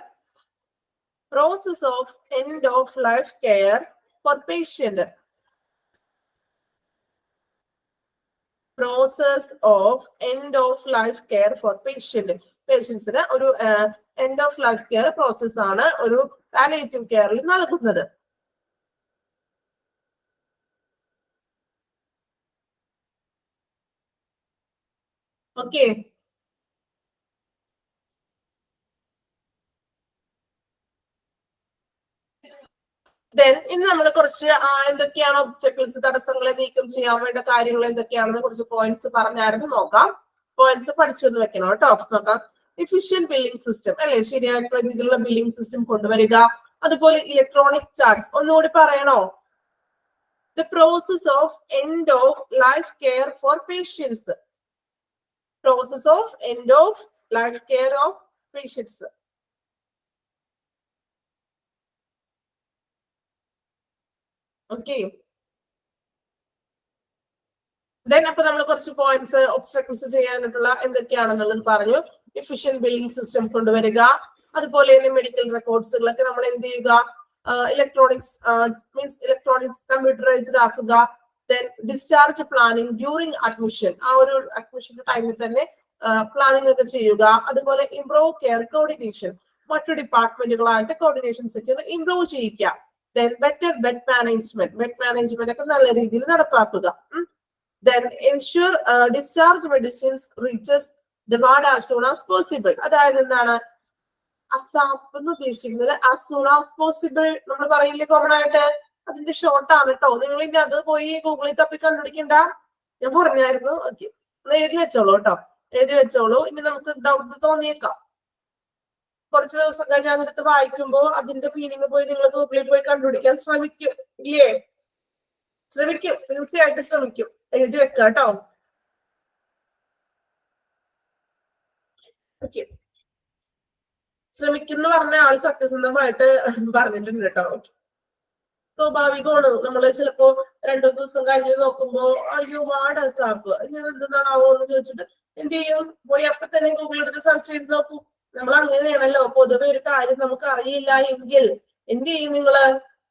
process of end of life care for patient. Process of end of life care for patient. പേഷ്യൻസിന് ഒരു end of life care process ആണ് ഒരു പാലിയേറ്റീവ് കെയറിൽ നൽകുന്നത്. ഓക്കെ. ദെൻ ഇന്ന് നമ്മൾ കുറച്ച് എന്തൊക്കെയാണ് ഒബ്സ്റ്റക്കിൾസ്, തടസ്സങ്ങളെ നീക്കം ചെയ്യാൻ വേണ്ട കാര്യങ്ങൾ എന്തൊക്കെയാണെന്ന് കുറച്ച് പോയിന്റ്സ് പറഞ്ഞായിരുന്നു. നോക്കാം. പോയിന്റ്സ് പഠിച്ചൊന്ന് വെക്കണം കേട്ടോ. നോക്കാം. എഫിഷ്യന്റ് ബില്ലിംഗ് സിസ്റ്റം അല്ലെ, ശരിയായിട്ടുള്ള രീതിയിലുള്ള ബില്ലിംഗ് സിസ്റ്റം കൊണ്ടുവരിക. അതുപോലെ ഇലക്ട്രോണിക് ചാർട്ട്സ്, ഒന്നുകൂടി പറയണോ? The process of end of life care for patients. Process of end of life care of patients. Okay. Then അപ്പൊ നമ്മൾ കുറച്ച് പോയിന്റ്സ് ഒബ്സ്ട്രക്ടിവ്സ് ചെയ്യാനായിട്ടുള്ള എന്തൊക്കെയാണെന്നുള്ളത് പറഞ്ഞു. എഫിഷ്യന്റ് ബില്ലിംഗ് സിസ്റ്റം കൊണ്ടുവരിക. അതുപോലെ തന്നെ മെഡിക്കൽ റെക്കോർഡ്സുകളൊക്കെ നമ്മൾ എന്ത് ചെയ്യുക, ഇലക്ട്രോണിക്സ് ഇലക്ട്രോണിക്സ് കമ്പ്യൂട്ടറൈസ്ഡ് ആക്കുക. Then discharge planning during admission, ആ ഒരു അഡ്മിഷന്റെ ടൈമിൽ തന്നെ പ്ലാനിങ് ഒക്കെ ചെയ്യുക. അതുപോലെ ഇംപ്രൂവ് കെയർ കോർഡിനേഷൻ, മറ്റു ഡിപ്പാർട്ട്മെന്റുകളായിട്ട് കോർഡിനേഷൻസ് ഒക്കെ ഒന്ന് ഇംപ്രൂവ് ചെയ്യിക്കുക. ദെൻ ബെറ്റർ ബെഡ് മാനേജ്മെന്റ് ഒക്കെ നല്ല രീതിയിൽ നടപ്പാക്കുക. Then ensure discharge medicines reaches the ward as soon as possible. അതായത് എന്താണ് അസാപ്പ് എന്ന് ഉദ്ദേശിക്കുന്നത്? as soon as possible നമ്മൾ പറയില്ലേ കോമൺ ആയിട്ട്, അതിന്റെ ഷോർട്ട് ആണ് കേട്ടോ. നിങ്ങൾ ഇനി അത് പോയി ഗൂഗിളിൽ തപ്പി കണ്ടുപിടിക്കണ്ട, ഞാൻ പറഞ്ഞായിരുന്നു. ഓക്കെ, എഴുതി വെച്ചോളൂ കേട്ടോ, എഴുതി വെച്ചോളൂ. ഇനി നമുക്ക് ഡൗട്ട് തോന്നിയേക്കാം. കുറച്ച് ദിവസം കഴിഞ്ഞ് അതിനടുത്ത് വായിക്കുമ്പോ അതിന്റെ മീനിങ് പോയി നിങ്ങൾ ഗൂഗിളിൽ പോയി കണ്ടുപിടിക്കാൻ ശ്രമിക്കും ഇല്ലേ? ശ്രമിക്കും, തീർച്ചയായിട്ടും ശ്രമിക്കും. എഴുതി വെക്കുക കേട്ടോ. ഓക്കെ, ശ്രമിക്കുന്ന പറഞ്ഞ ആൾ സത്യസന്ധമായിട്ട് പറഞ്ഞിട്ടുണ്ട് കേട്ടോ. സ്വാഭാവികമാണ്. നമ്മള് ചിലപ്പോ 2 ദിവസം കഴിഞ്ഞ് നോക്കുമ്പോ അയ്യോ വാട് സാപ്പ് ഇങ്ങനെ എന്തെന്നാണാവോ എന്ന് ചോദിച്ചിട്ട് എന്ത് ചെയ്യും, പോയി അപ്പൊ തന്നെ ഗൂഗിളിൽ സെർച്ച് ചെയ്ത് നോക്കും. നമ്മൾ അങ്ങനെയാണല്ലോ പൊതുവെ. ഒരു കാര്യം നമുക്ക് അറിയില്ല എങ്കിൽ എന്ത് ചെയ്യും നിങ്ങള്?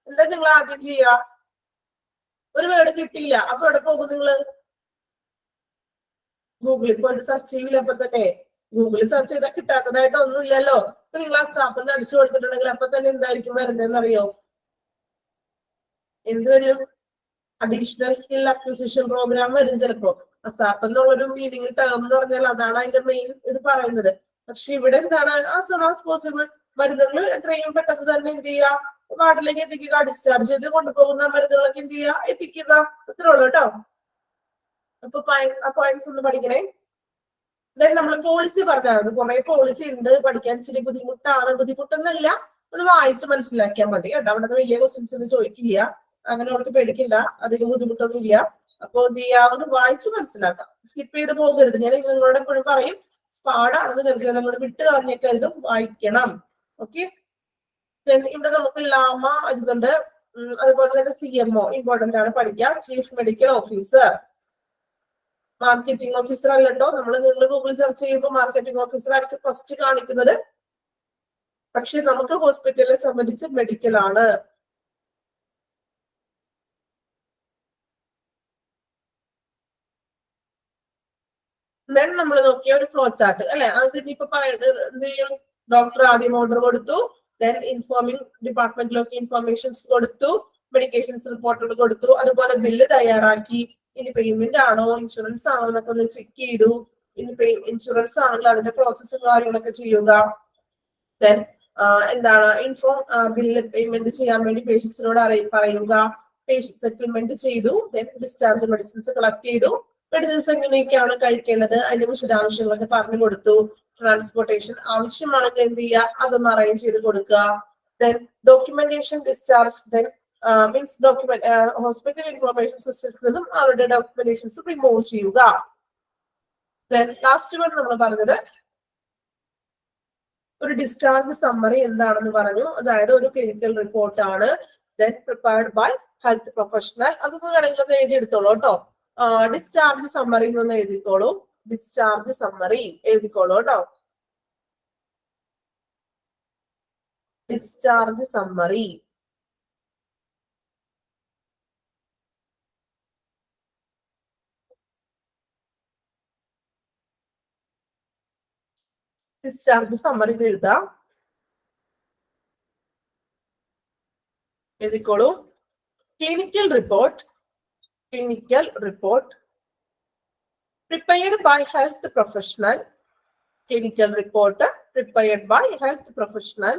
എന്താ നിങ്ങൾ ആദ്യം ചെയ്യാ? ഒരു വേർഡ് കിട്ടിയില്ല, അപ്പൊ എവിടെ പോകും നിങ്ങള്? ഗൂഗിളിൽ പോയിട്ട് സെർച്ച് ചെയ്യില്ല. അപ്പൊ തന്നെ ഗൂഗിളിൽ സെർച്ച് ചെയ്താൽ കിട്ടാത്തതായിട്ട് ഒന്നുമില്ലല്ലോ. അപ്പൊ നിങ്ങൾ ആ സ്റ്റാഫ് അടിച്ചു കൊടുത്തിട്ടുണ്ടെങ്കിൽ അപ്പൊ തന്നെ എന്തായിരിക്കും വരുന്നതെന്ന് അറിയോ? എന്തൊരു അഡീഷണൽ സ്കിൽ അക്വിസിഷൻ പ്രോഗ്രാം വരും ചിലപ്പോ. അസാപ്പ് എന്നുള്ളൊരു മീനിങ് ടേം എന്ന് പറഞ്ഞാൽ അതാണ് അതിന്റെ മെയിൻ ഇത് പറയുന്നത്. പക്ഷെ ഇവിടെ എന്താണ്, ആസ് സൂൺ ആസ് പോസിബിൾ മരുന്നുകൾ എത്രയും പെട്ടെന്ന് തന്നെ എന്ത് ചെയ്യുക, വാർഡിലേക്ക് എത്തിക്കുക. ഡിസ്ചാർജ് ചെയ്ത് കൊണ്ടുപോകുന്ന മരുന്നുകളൊക്കെ എന്ത് ചെയ്യുക, എത്തിക്കുക. ഇത്രേ ഉള്ളൂ കേട്ടോ. അപ്പൊ പോയിന്റ്സ് ഒന്ന് പഠിക്കണേ. അതായത് നമ്മൾ പോളിസി പറഞ്ഞത് കുറെ പോളിസി ഉണ്ട്, പഠിക്കാൻ ഇച്ചിരി ബുദ്ധിമുട്ടാണ്. ബുദ്ധിമുട്ടൊന്നല്ല, ഒന്ന് വായിച്ച് മനസ്സിലാക്കിയാൽ മതി കേട്ടോ. അവിടെ വലിയ ക്വസ്റ്റ്യൻസ് ഒന്നും ചോദിക്കില്ല. അങ്ങനെ അവർക്ക് പേടിക്കണ്ട, അധികം ബുദ്ധിമുട്ടൊന്നുമില്ല. അപ്പൊ എന്ത് ചെയ്യാ, ഒന്ന് വായിച്ച് മനസ്സിലാക്കാം, സ്കിപ്പ് ചെയ്ത് പോകരുത്. ഞാൻ നിങ്ങളോട് എപ്പോഴും പറയും, പാടാണെന്ന് കരുതുക, നമ്മൾ വിട്ട് കളഞ്ഞേക്കരുതും, വായിക്കണം. ഓക്കെ, ഇവിടെ നമുക്ക് ലാമ ഇതുണ്ട്. അതുപോലെ തന്നെ CMO ഇമ്പോർട്ടന്റ് ആണ് പഠിക്കാം. Chief medical officer, marketing officer അല്ലട്ടോ. നിങ്ങൾ ഗൂഗിൾ സെർച്ച് ചെയ്യുമ്പോൾ മാർക്കറ്റിംഗ് ഓഫീസർ ആയിരിക്കും ഫസ്റ്റ് കാണിക്കുന്നത്. പക്ഷെ നമുക്ക് ഹോസ്പിറ്റലിനെ സംബന്ധിച്ച് മെഡിക്കൽ ആണ്. ദെൻ നമ്മൾ നോക്കിയ ഒരു ഫ്ലോ ചാർട്ട് അല്ലെ, അത് ഇനിയിപ്പോ പറയുന്നത് ഡോക്ടർ ആദ്യം ഓർഡർ കൊടുത്തു, ദെൻ ഇൻഫോമിംഗ് ഡിപ്പാർട്ട്മെന്റിലൊക്കെ ഇൻഫോർമേഷൻസ് കൊടുത്തു, മെഡിക്കേഷൻസ് റിപ്പോർട്ടുകൾ കൊടുത്തു, അതുപോലെ ബില്ല് തയ്യാറാക്കി, ഇനി പേയ്മെന്റ് ആണോ ഇൻഷുറൻസ് ആണോ എന്നൊക്കെ ഒന്ന് ചെക്ക് ചെയ്തു. ഇനി ഇൻഷുറൻസ് ആണെങ്കിൽ അതിന്റെ പ്രോസസ്സും കാര്യങ്ങളൊക്കെ ചെയ്യുക. ദെൻ എന്താണ് ബില്ല് പേയ്മെന്റ് ചെയ്യാൻ വേണ്ടി പേഷ്യൻസിനോട് പറയുക. പേഷ്യന്റ് സെറ്റിൽമെന്റ് ചെയ്തു. ദെൻ ഡിസ്ചാർജ് മെഡിസിൻസ് കളക്ട് ചെയ്തു. മെഡിസിൻസ് എങ്ങനെയൊക്കെയാണ് കഴിക്കേണ്ടത് അതിന്റെ വിശദാംശങ്ങളൊക്കെ പറഞ്ഞു കൊടുത്തു. ട്രാൻസ്പോർട്ടേഷൻ ആവശ്യമാണെങ്കിൽ എന്ത് ചെയ്യുക, അതൊന്ന് അറേഞ്ച് ചെയ്ത് കൊടുക്കുക. Then documentation discharge, then means hospital information സിസ്റ്റത്തിൽ നിന്നും അവരുടെ ഡോക്യുമെന്റേഷൻസ് റിമൂവ് ചെയ്യുക. ദെൻ ലാസ്റ്റ് വൺ നമ്മൾ പറഞ്ഞത് ഒരു ഡിസ്ചാർജ് സമ്മറി എന്താണെന്ന് പറഞ്ഞു. അതായത് ഒരു ക്ലിനിക്കൽ റിപ്പോർട്ട് ആണ്. Then prepared by health professional. അതൊന്നും വേണമെങ്കിൽ എഴുതിയെടുത്തോളൂ കേട്ടോ. ഡിസ്ചാർജ് സമ്മറി എന്നൊന്ന് എഴുതിക്കോളൂ. ഡിസ്ചാർജ് സമ്മറി എഴുതിക്കോളൂ കേട്ടോ. Discharge summary. ഡിസ്ചാർജ് സമ്മറി എഴുതാം, എഴുതിക്കോളൂ. Clinical report, clinical report prepared by health professional. Clinical report prepared by health professional.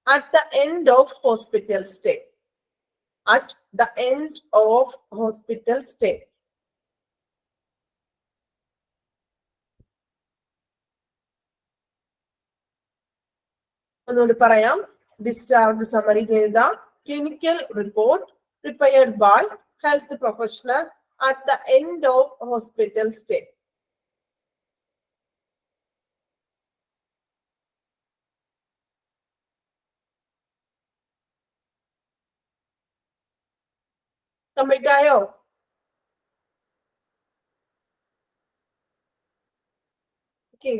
At the end of hospital stay. At the end of hospital stay. ഒന്നുകൂടി പറയാം. Discharge summary എഴുതാം. Clinical report prepared by health professional at the end of hospital stay. Complete ആയോ? Okay.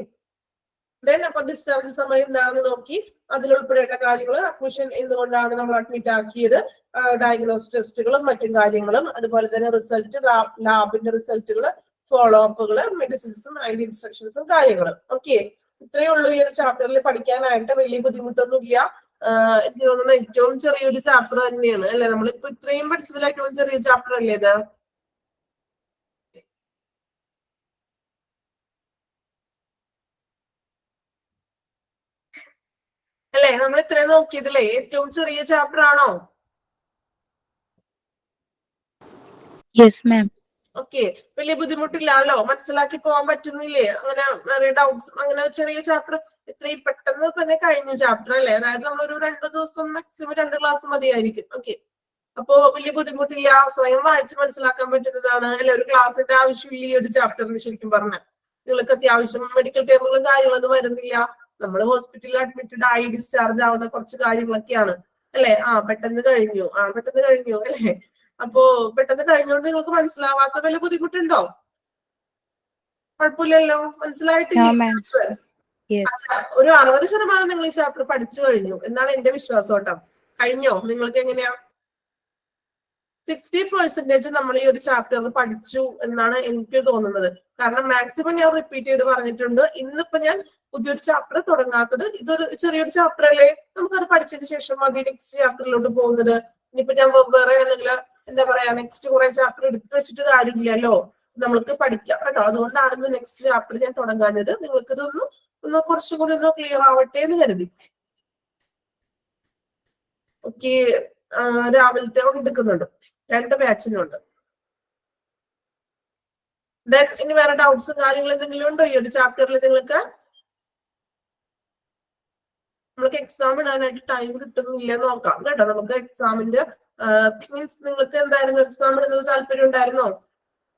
Then അപ്പൊ discharge summary എന്താണെന്ന് നോക്കി. അതിൽ ഉൾപ്പെടേണ്ട കാര്യങ്ങൾ, admission എന്തുകൊണ്ടാണ് നമ്മൾ അഡ്മിറ്റ് ആക്കിയത്, ഡയഗ്നോസ് ടെസ്റ്റുകളും മറ്റും കാര്യങ്ങളും, അതുപോലെ തന്നെ റിസൾട്ട്, ലാബിന്റെ റിസൾട്ടുകൾ, ഫോളോ അപ്പുകള്, മെഡിസിൻസും അതിന്റെ ഇൻസ്ട്രക്ഷൻസും കാര്യങ്ങളും. ഓക്കെ, ഇത്രയേ ഉള്ളൂ ഈ ഒരു ചാപ്റ്ററിൽ പഠിക്കാനായിട്ട്. വലിയ ബുദ്ധിമുട്ടൊന്നുമില്ല. എനിക്ക് തോന്നുന്നത് ഏറ്റവും ചെറിയൊരു ചാപ്റ്റർ തന്നെയാണ് അല്ലെ. നമ്മളിപ്പോ ഇത്രയും പഠിച്ചതിൽ ഏറ്റവും ചെറിയ ചാപ്റ്റർ അല്ലേ ഇത്? അല്ലെ, നമ്മൾ ഇത്രയും നോക്കിയതില്ലേ ഏറ്റവും ചെറിയ ചാപ്റ്റർ ആണോ? Yes ma'am. ഓക്കെ, വലിയ ബുദ്ധിമുട്ടില്ലല്ലോ, മനസ്സിലാക്കി പോകാൻ പറ്റുന്നില്ലേ? അങ്ങനെ നിറയെ ഡൗട്ട്സ്, അങ്ങനെ ചെറിയ ചാപ്റ്റർ ഇത്രയും പെട്ടെന്ന് തന്നെ കഴിഞ്ഞു ചാപ്റ്റർ അല്ലേ. അതായത് നമ്മളൊരു 2 ദിവസം മാക്സിമം 2 ക്ലാസ് മതിയായിരിക്കും. ഓക്കെ, അപ്പോ വലിയ ബുദ്ധിമുട്ടില്ല, സ്വയം വായിച്ച് മനസ്സിലാക്കാൻ പറ്റുന്നതാണ് അല്ലെ. ഒരു ക്ലാസ്സിന്റെ ആവശ്യമില്ല ഈ ഒരു ചാപ്റ്ററിന്. ശരിക്കും പറഞ്ഞാൽ നിങ്ങൾക്ക് അത്യാവശ്യം മെഡിക്കൽ ടേമുകളും കാര്യങ്ങളൊന്നും വരുന്നില്ല. നമ്മൾ ഹോസ്പിറ്റലിൽ അഡ്മിറ്റഡ് ആയി ഡിസ്ചാർജ് ആവുന്ന കുറച്ച് കാര്യങ്ങളൊക്കെയാണ് അല്ലെ. പെട്ടെന്ന് കഴിഞ്ഞു, പെട്ടെന്ന് കഴിഞ്ഞു അല്ലെ. അപ്പോ പെട്ടെന്ന് കഴിഞ്ഞുകൊണ്ട് നിങ്ങൾക്ക് മനസ്സിലാവാത്ത വല്ല ബുദ്ധിമുട്ടുണ്ടോ? കുഴപ്പമില്ലല്ലോ, മനസ്സിലായിട്ടില്ലേ? ഒരു 60% നിങ്ങൾ ഈ ചാപ്റ്റർ പഠിച്ചു കഴിഞ്ഞു എന്നാണ് എന്റെ വിശ്വാസം കേട്ടോ. കഴിഞ്ഞോ? നിങ്ങൾക്ക് എങ്ങനെയാ? 60% നമ്മൾ ഈ ഒരു ചാപ്റ്റർ പഠിച്ചു എന്നാണ് എനിക്ക് തോന്നുന്നത്. കാരണം മാക്സിമം ഞാൻ റിപ്പീറ്റ് ചെയ്ത് പറഞ്ഞിട്ടുണ്ട്. ഇന്നിപ്പോ ഞാൻ പുതിയൊരു ചാപ്റ്റർ തുടങ്ങാത്തത്, ഇതൊരു ചെറിയൊരു ചാപ്റ്റർ അല്ലേ, നമുക്കത് പഠിച്ചതിന് ശേഷം മതി നെക്സ്റ്റ് ചാപ്റ്ററിലോട്ട് പോകുന്നത്. ഇനിയിപ്പോ ഞാൻ വേറെ അല്ലെങ്കിൽ എന്താ പറയാ, നെക്സ്റ്റ് കുറെ ചാപ്റ്റർ എടുത്തു വെച്ചിട്ട് കാര്യമില്ലല്ലോ, നമ്മൾക്ക് പഠിക്കാം കേട്ടോ. അതുകൊണ്ടാണ് നെക്സ്റ്റ് ചാപ്റ്റർ ഞാൻ തുടങ്ങാഞ്ഞത്. നിങ്ങൾക്ക് ഇതൊന്ന് കുറച്ചും കൂടി ഒന്ന് ക്ലിയർ ആവട്ടെ എന്ന് കരുതി. ഓക്കെ, രാവിലത്തെ എടുക്കുന്നുണ്ട്, 2 ബാച്ചിനുണ്ട്. ദെൻ ഇനി വേറെ ഡൗട്ട്സും കാര്യങ്ങളും എന്തെങ്കിലും ഉണ്ടോ ഈ ഒരു ചാപ്റ്ററിൽ നിങ്ങൾക്ക്? നമുക്ക് എക്സാം ഇടാനായിട്ട് ടൈം കിട്ടുന്നില്ല നോക്കാം കേട്ടോ. നമുക്ക് എക്സാമിന്റെ മീൻസ് നിങ്ങൾക്ക് എന്തായിരുന്നു എക്സാം ഇടുന്നത് താല്പര്യം ഉണ്ടായിരുന്നോ?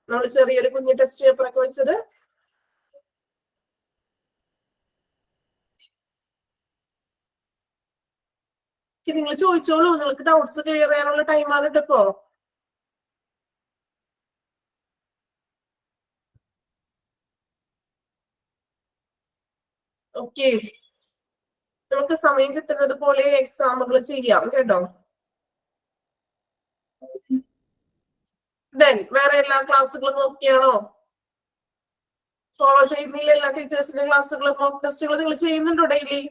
നമ്മൾ ചെറിയൊരു കുഞ്ഞു ടെസ്റ്റ് പേപ്പർ ഒക്കെ വെച്ചത്. നിങ്ങൾ ചോദിച്ചോളൂ, നിങ്ങൾക്ക് ഡൗട്ട്സ് ക്ലിയർ ചെയ്യാനുള്ള ടൈമാണ് ഇപ്പോ. ഓക്കെ, നമുക്ക് സമയം കിട്ടുന്നത് പോലെ എക്സാമുകൾ ചെയ്യാം കേട്ടോ. ദെൻ വേറെ എല്ലാ ക്ലാസ്സുകളും നോക്കിയാണോ? ഫോളോ ചെയ്യുന്നില്ല എല്ലാ ടീച്ചേഴ്സിന്റെ ക്ലാസ്സുകളും മോക്ക് ടെസ്റ്റുകൾ നിങ്ങൾ ചെയ്യുന്നുണ്ടോ ഡെയിലി?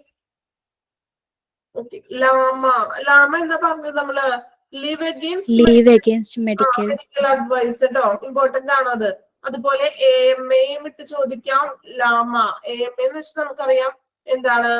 ഓക്കെ, ലാമ എന്താ പറഞ്ഞത് നമ്മള്? ലീവ് against medical അഡ്വൈസ് കേട്ടോ, ഇമ്പോർട്ടന്റ് ആണ് അത്. അതുപോലെ AMAയും ഇട്ട് ചോദിക്കാം. ലാമ AMA എന്ന് വെച്ചാൽ നമുക്കറിയാം എന്താണ്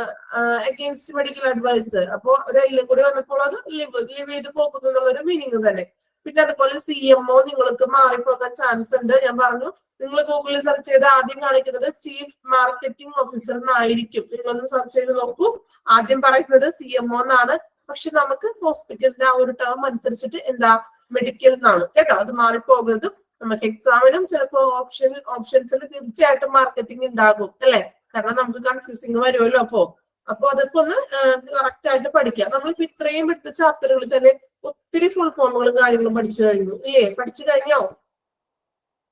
അഗെയിൻസ്റ്റ് മെഡിക്കൽ അഡ്വൈസ്. അപ്പൊ ഒരെല്ലാം കൂടി വന്നപ്പോൾ അത് ലീവ് ചെയ്ത് പോകുന്നു എന്നുള്ളൊരു മീനിങ് തന്നെ. പിന്നെ അതുപോലെ CMO നിങ്ങൾക്ക് മാറിപ്പോകാൻ ചാൻസ് ഉണ്ട്. ഞാൻ പറഞ്ഞു നിങ്ങൾ ഗൂഗിളിൽ സെർച്ച് ചെയ്ത് ആദ്യം കാണിക്കുന്നത് ചീഫ് മാർക്കറ്റിംഗ് ഓഫീസർ എന്നായിരിക്കും. നിങ്ങളൊന്ന് സെർച്ച് ചെയ്ത് നോക്കൂ. ആദ്യം പറയുന്നത് CMO എന്നാണ്. പക്ഷെ നമുക്ക് ഹോസ്പിറ്റലിന്റെ ആ ഒരു ടേം അനുസരിച്ചിട്ട് എന്താ മെഡിക്കൽ എന്നാണ് കേട്ടോ. അത് മാറിപ്പോകരുത്. നമുക്ക് എക്സാമിനും ചിലപ്പോ ഓപ്ഷൻസിൽ തീർച്ചയായിട്ടും മാർക്കറ്റിംഗ് ഉണ്ടാകും അല്ലെ? കാരണം നമുക്ക് കൺഫ്യൂസിങ് വരുമല്ലോ. അപ്പൊ അതൊക്കെ ഒന്ന് കറക്റ്റ് ആയിട്ട് പഠിക്കാം. നമ്മളിപ്പോ ഇത്രയും എടുത്ത ചാപ്റ്ററുകളിൽ തന്നെ ഒത്തിരി ഫുൾ ഫോമുകളും കാര്യങ്ങളും പഠിച്ചു കഴിഞ്ഞു ഇല്ലേ? പഠിച്ചു കഴിഞ്ഞോ?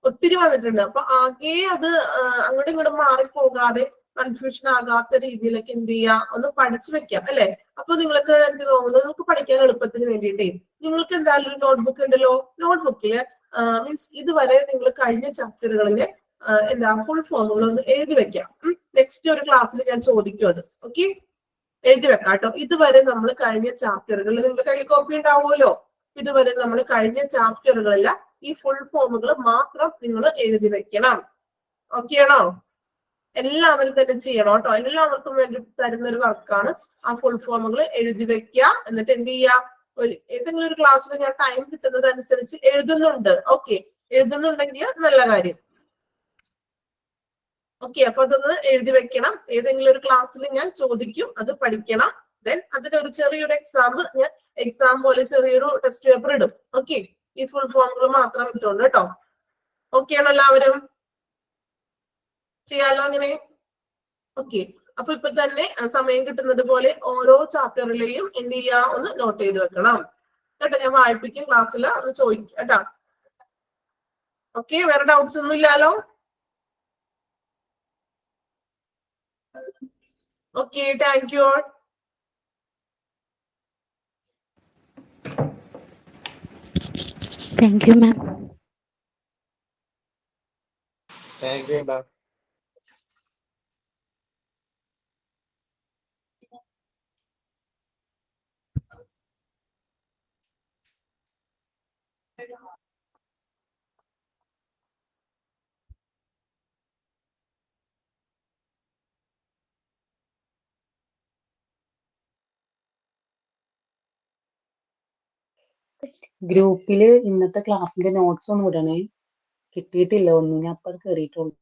ഒത്തിരി വന്നിട്ടുണ്ട്. അപ്പൊ ആകെ അത് അങ്ങോട്ടും ഇങ്ങോട്ടും മാറിപ്പോകാതെ കൺഫ്യൂഷൻ ആകാത്ത രീതിയിലൊക്കെ എന്ത് ചെയ്യാം, ഒന്ന് പഠിച്ചു വെക്കാം അല്ലെ? അപ്പൊ നിങ്ങൾക്ക് എനിക്ക് തോന്നുന്നത് നിങ്ങൾക്ക് പഠിക്കാൻ എളുപ്പത്തിന് വേണ്ടിയിട്ടേ നിങ്ങൾക്ക് എന്തായാലും ഒരു നോട്ട്ബുക്ക് ഉണ്ടല്ലോ. നോട്ട്ബുക്കില് മീൻസ് ഇതുവരെ നിങ്ങൾ കഴിഞ്ഞ ചാപ്റ്ററുകളിലെ എന്താ ഫുൾ ഫോമുകൾ ഒന്ന് എഴുതി വെക്കാം. നെക്സ്റ്റ് ഒരു ക്ലാസ്സിൽ ഞാൻ ചോദിക്കും അത്. ഓക്കെ, എഴുതി വെക്കാം കേട്ടോ. ഇതുവരെ നമ്മൾ കഴിഞ്ഞ ചാപ്റ്ററുകളിൽ നിങ്ങളുടെ കയ്യിൽ കോപ്പി ഉണ്ടാവുമല്ലോ. ഇതുവരെ നമ്മൾ കഴിഞ്ഞ ചാപ്റ്ററുകളിൽ ഈ ഫുൾ ഫോമുകൾ മാത്രം നിങ്ങൾ എഴുതി വെക്കണം. ഓക്കെ ആണോ? എല്ലാവരും തന്നെ ചെയ്യണം കേട്ടോ. എല്ലാവർക്കും വേണ്ടി തരുന്ന ഒരു വർക്കാണ് ആ ഫുൾ ഫോമുകൾ എഴുതി വെക്കുക. എന്നിട്ട് എന്ത് ചെയ്യുക, ഏതെങ്കിലും ഒരു ക്ലാസ്സിൽ ഞാൻ ടൈം കിട്ടുന്നത് അനുസരിച്ച് എഴുതുന്നുണ്ട്. ഓക്കെ, എഴുതുന്നുണ്ടെങ്കിൽ നല്ല കാര്യം. ഓക്കെ, അപ്പൊ അതൊന്ന് എഴുതി വെക്കണം. ഏതെങ്കിലും ഒരു ക്ലാസ്സിൽ ഞാൻ ചോദിക്കും, അത് പഠിക്കണം. ദെൻ അതിനൊരു ചെറിയൊരു എക്സാം പോലെ ചെറിയൊരു ടെസ്റ്റ് പേപ്പർ ഇടും. ഓക്കെ, ഈ ഫുൾ ഫോമുകൾ മാത്രം ഇട്ടുണ്ട് കേട്ടോ. ഓക്കെ ആണോ എല്ലാവരും? ചെയ്യാലോ അങ്ങനെ? ഓക്കെ, അപ്പൊ ഇപ്പൊ തന്നെ സമയം കിട്ടുന്നത് പോലെ ഓരോ ചാപ്റ്ററിലെയും എന്ത് ചെയ്യാ, ഒന്ന് നോട്ട് ചെയ്ത് വെക്കണം കേട്ടോ. ഞാൻ വായിപ്പിക്കും ക്ലാസ്സിൽ, ഒന്ന് ചോദിക്കും കേട്ടോ. ഓക്കെ, വേറെ ഡൗട്ട്സ് ഒന്നും ഇല്ലാലോ? Okay, thank you all. Thank you, ma'am. Thank you, ma'am. ഗ്രൂപ്പില് ഇന്നത്തെ ക്ലാസ്സിന്റെ നോട്ട്സ് ഒന്നും ഇടണേ. കിട്ടിയിട്ടില്ല ഒന്നും, ഞാൻ അപ്പൊ അത് കയറിയിട്ടുള്ളൂ.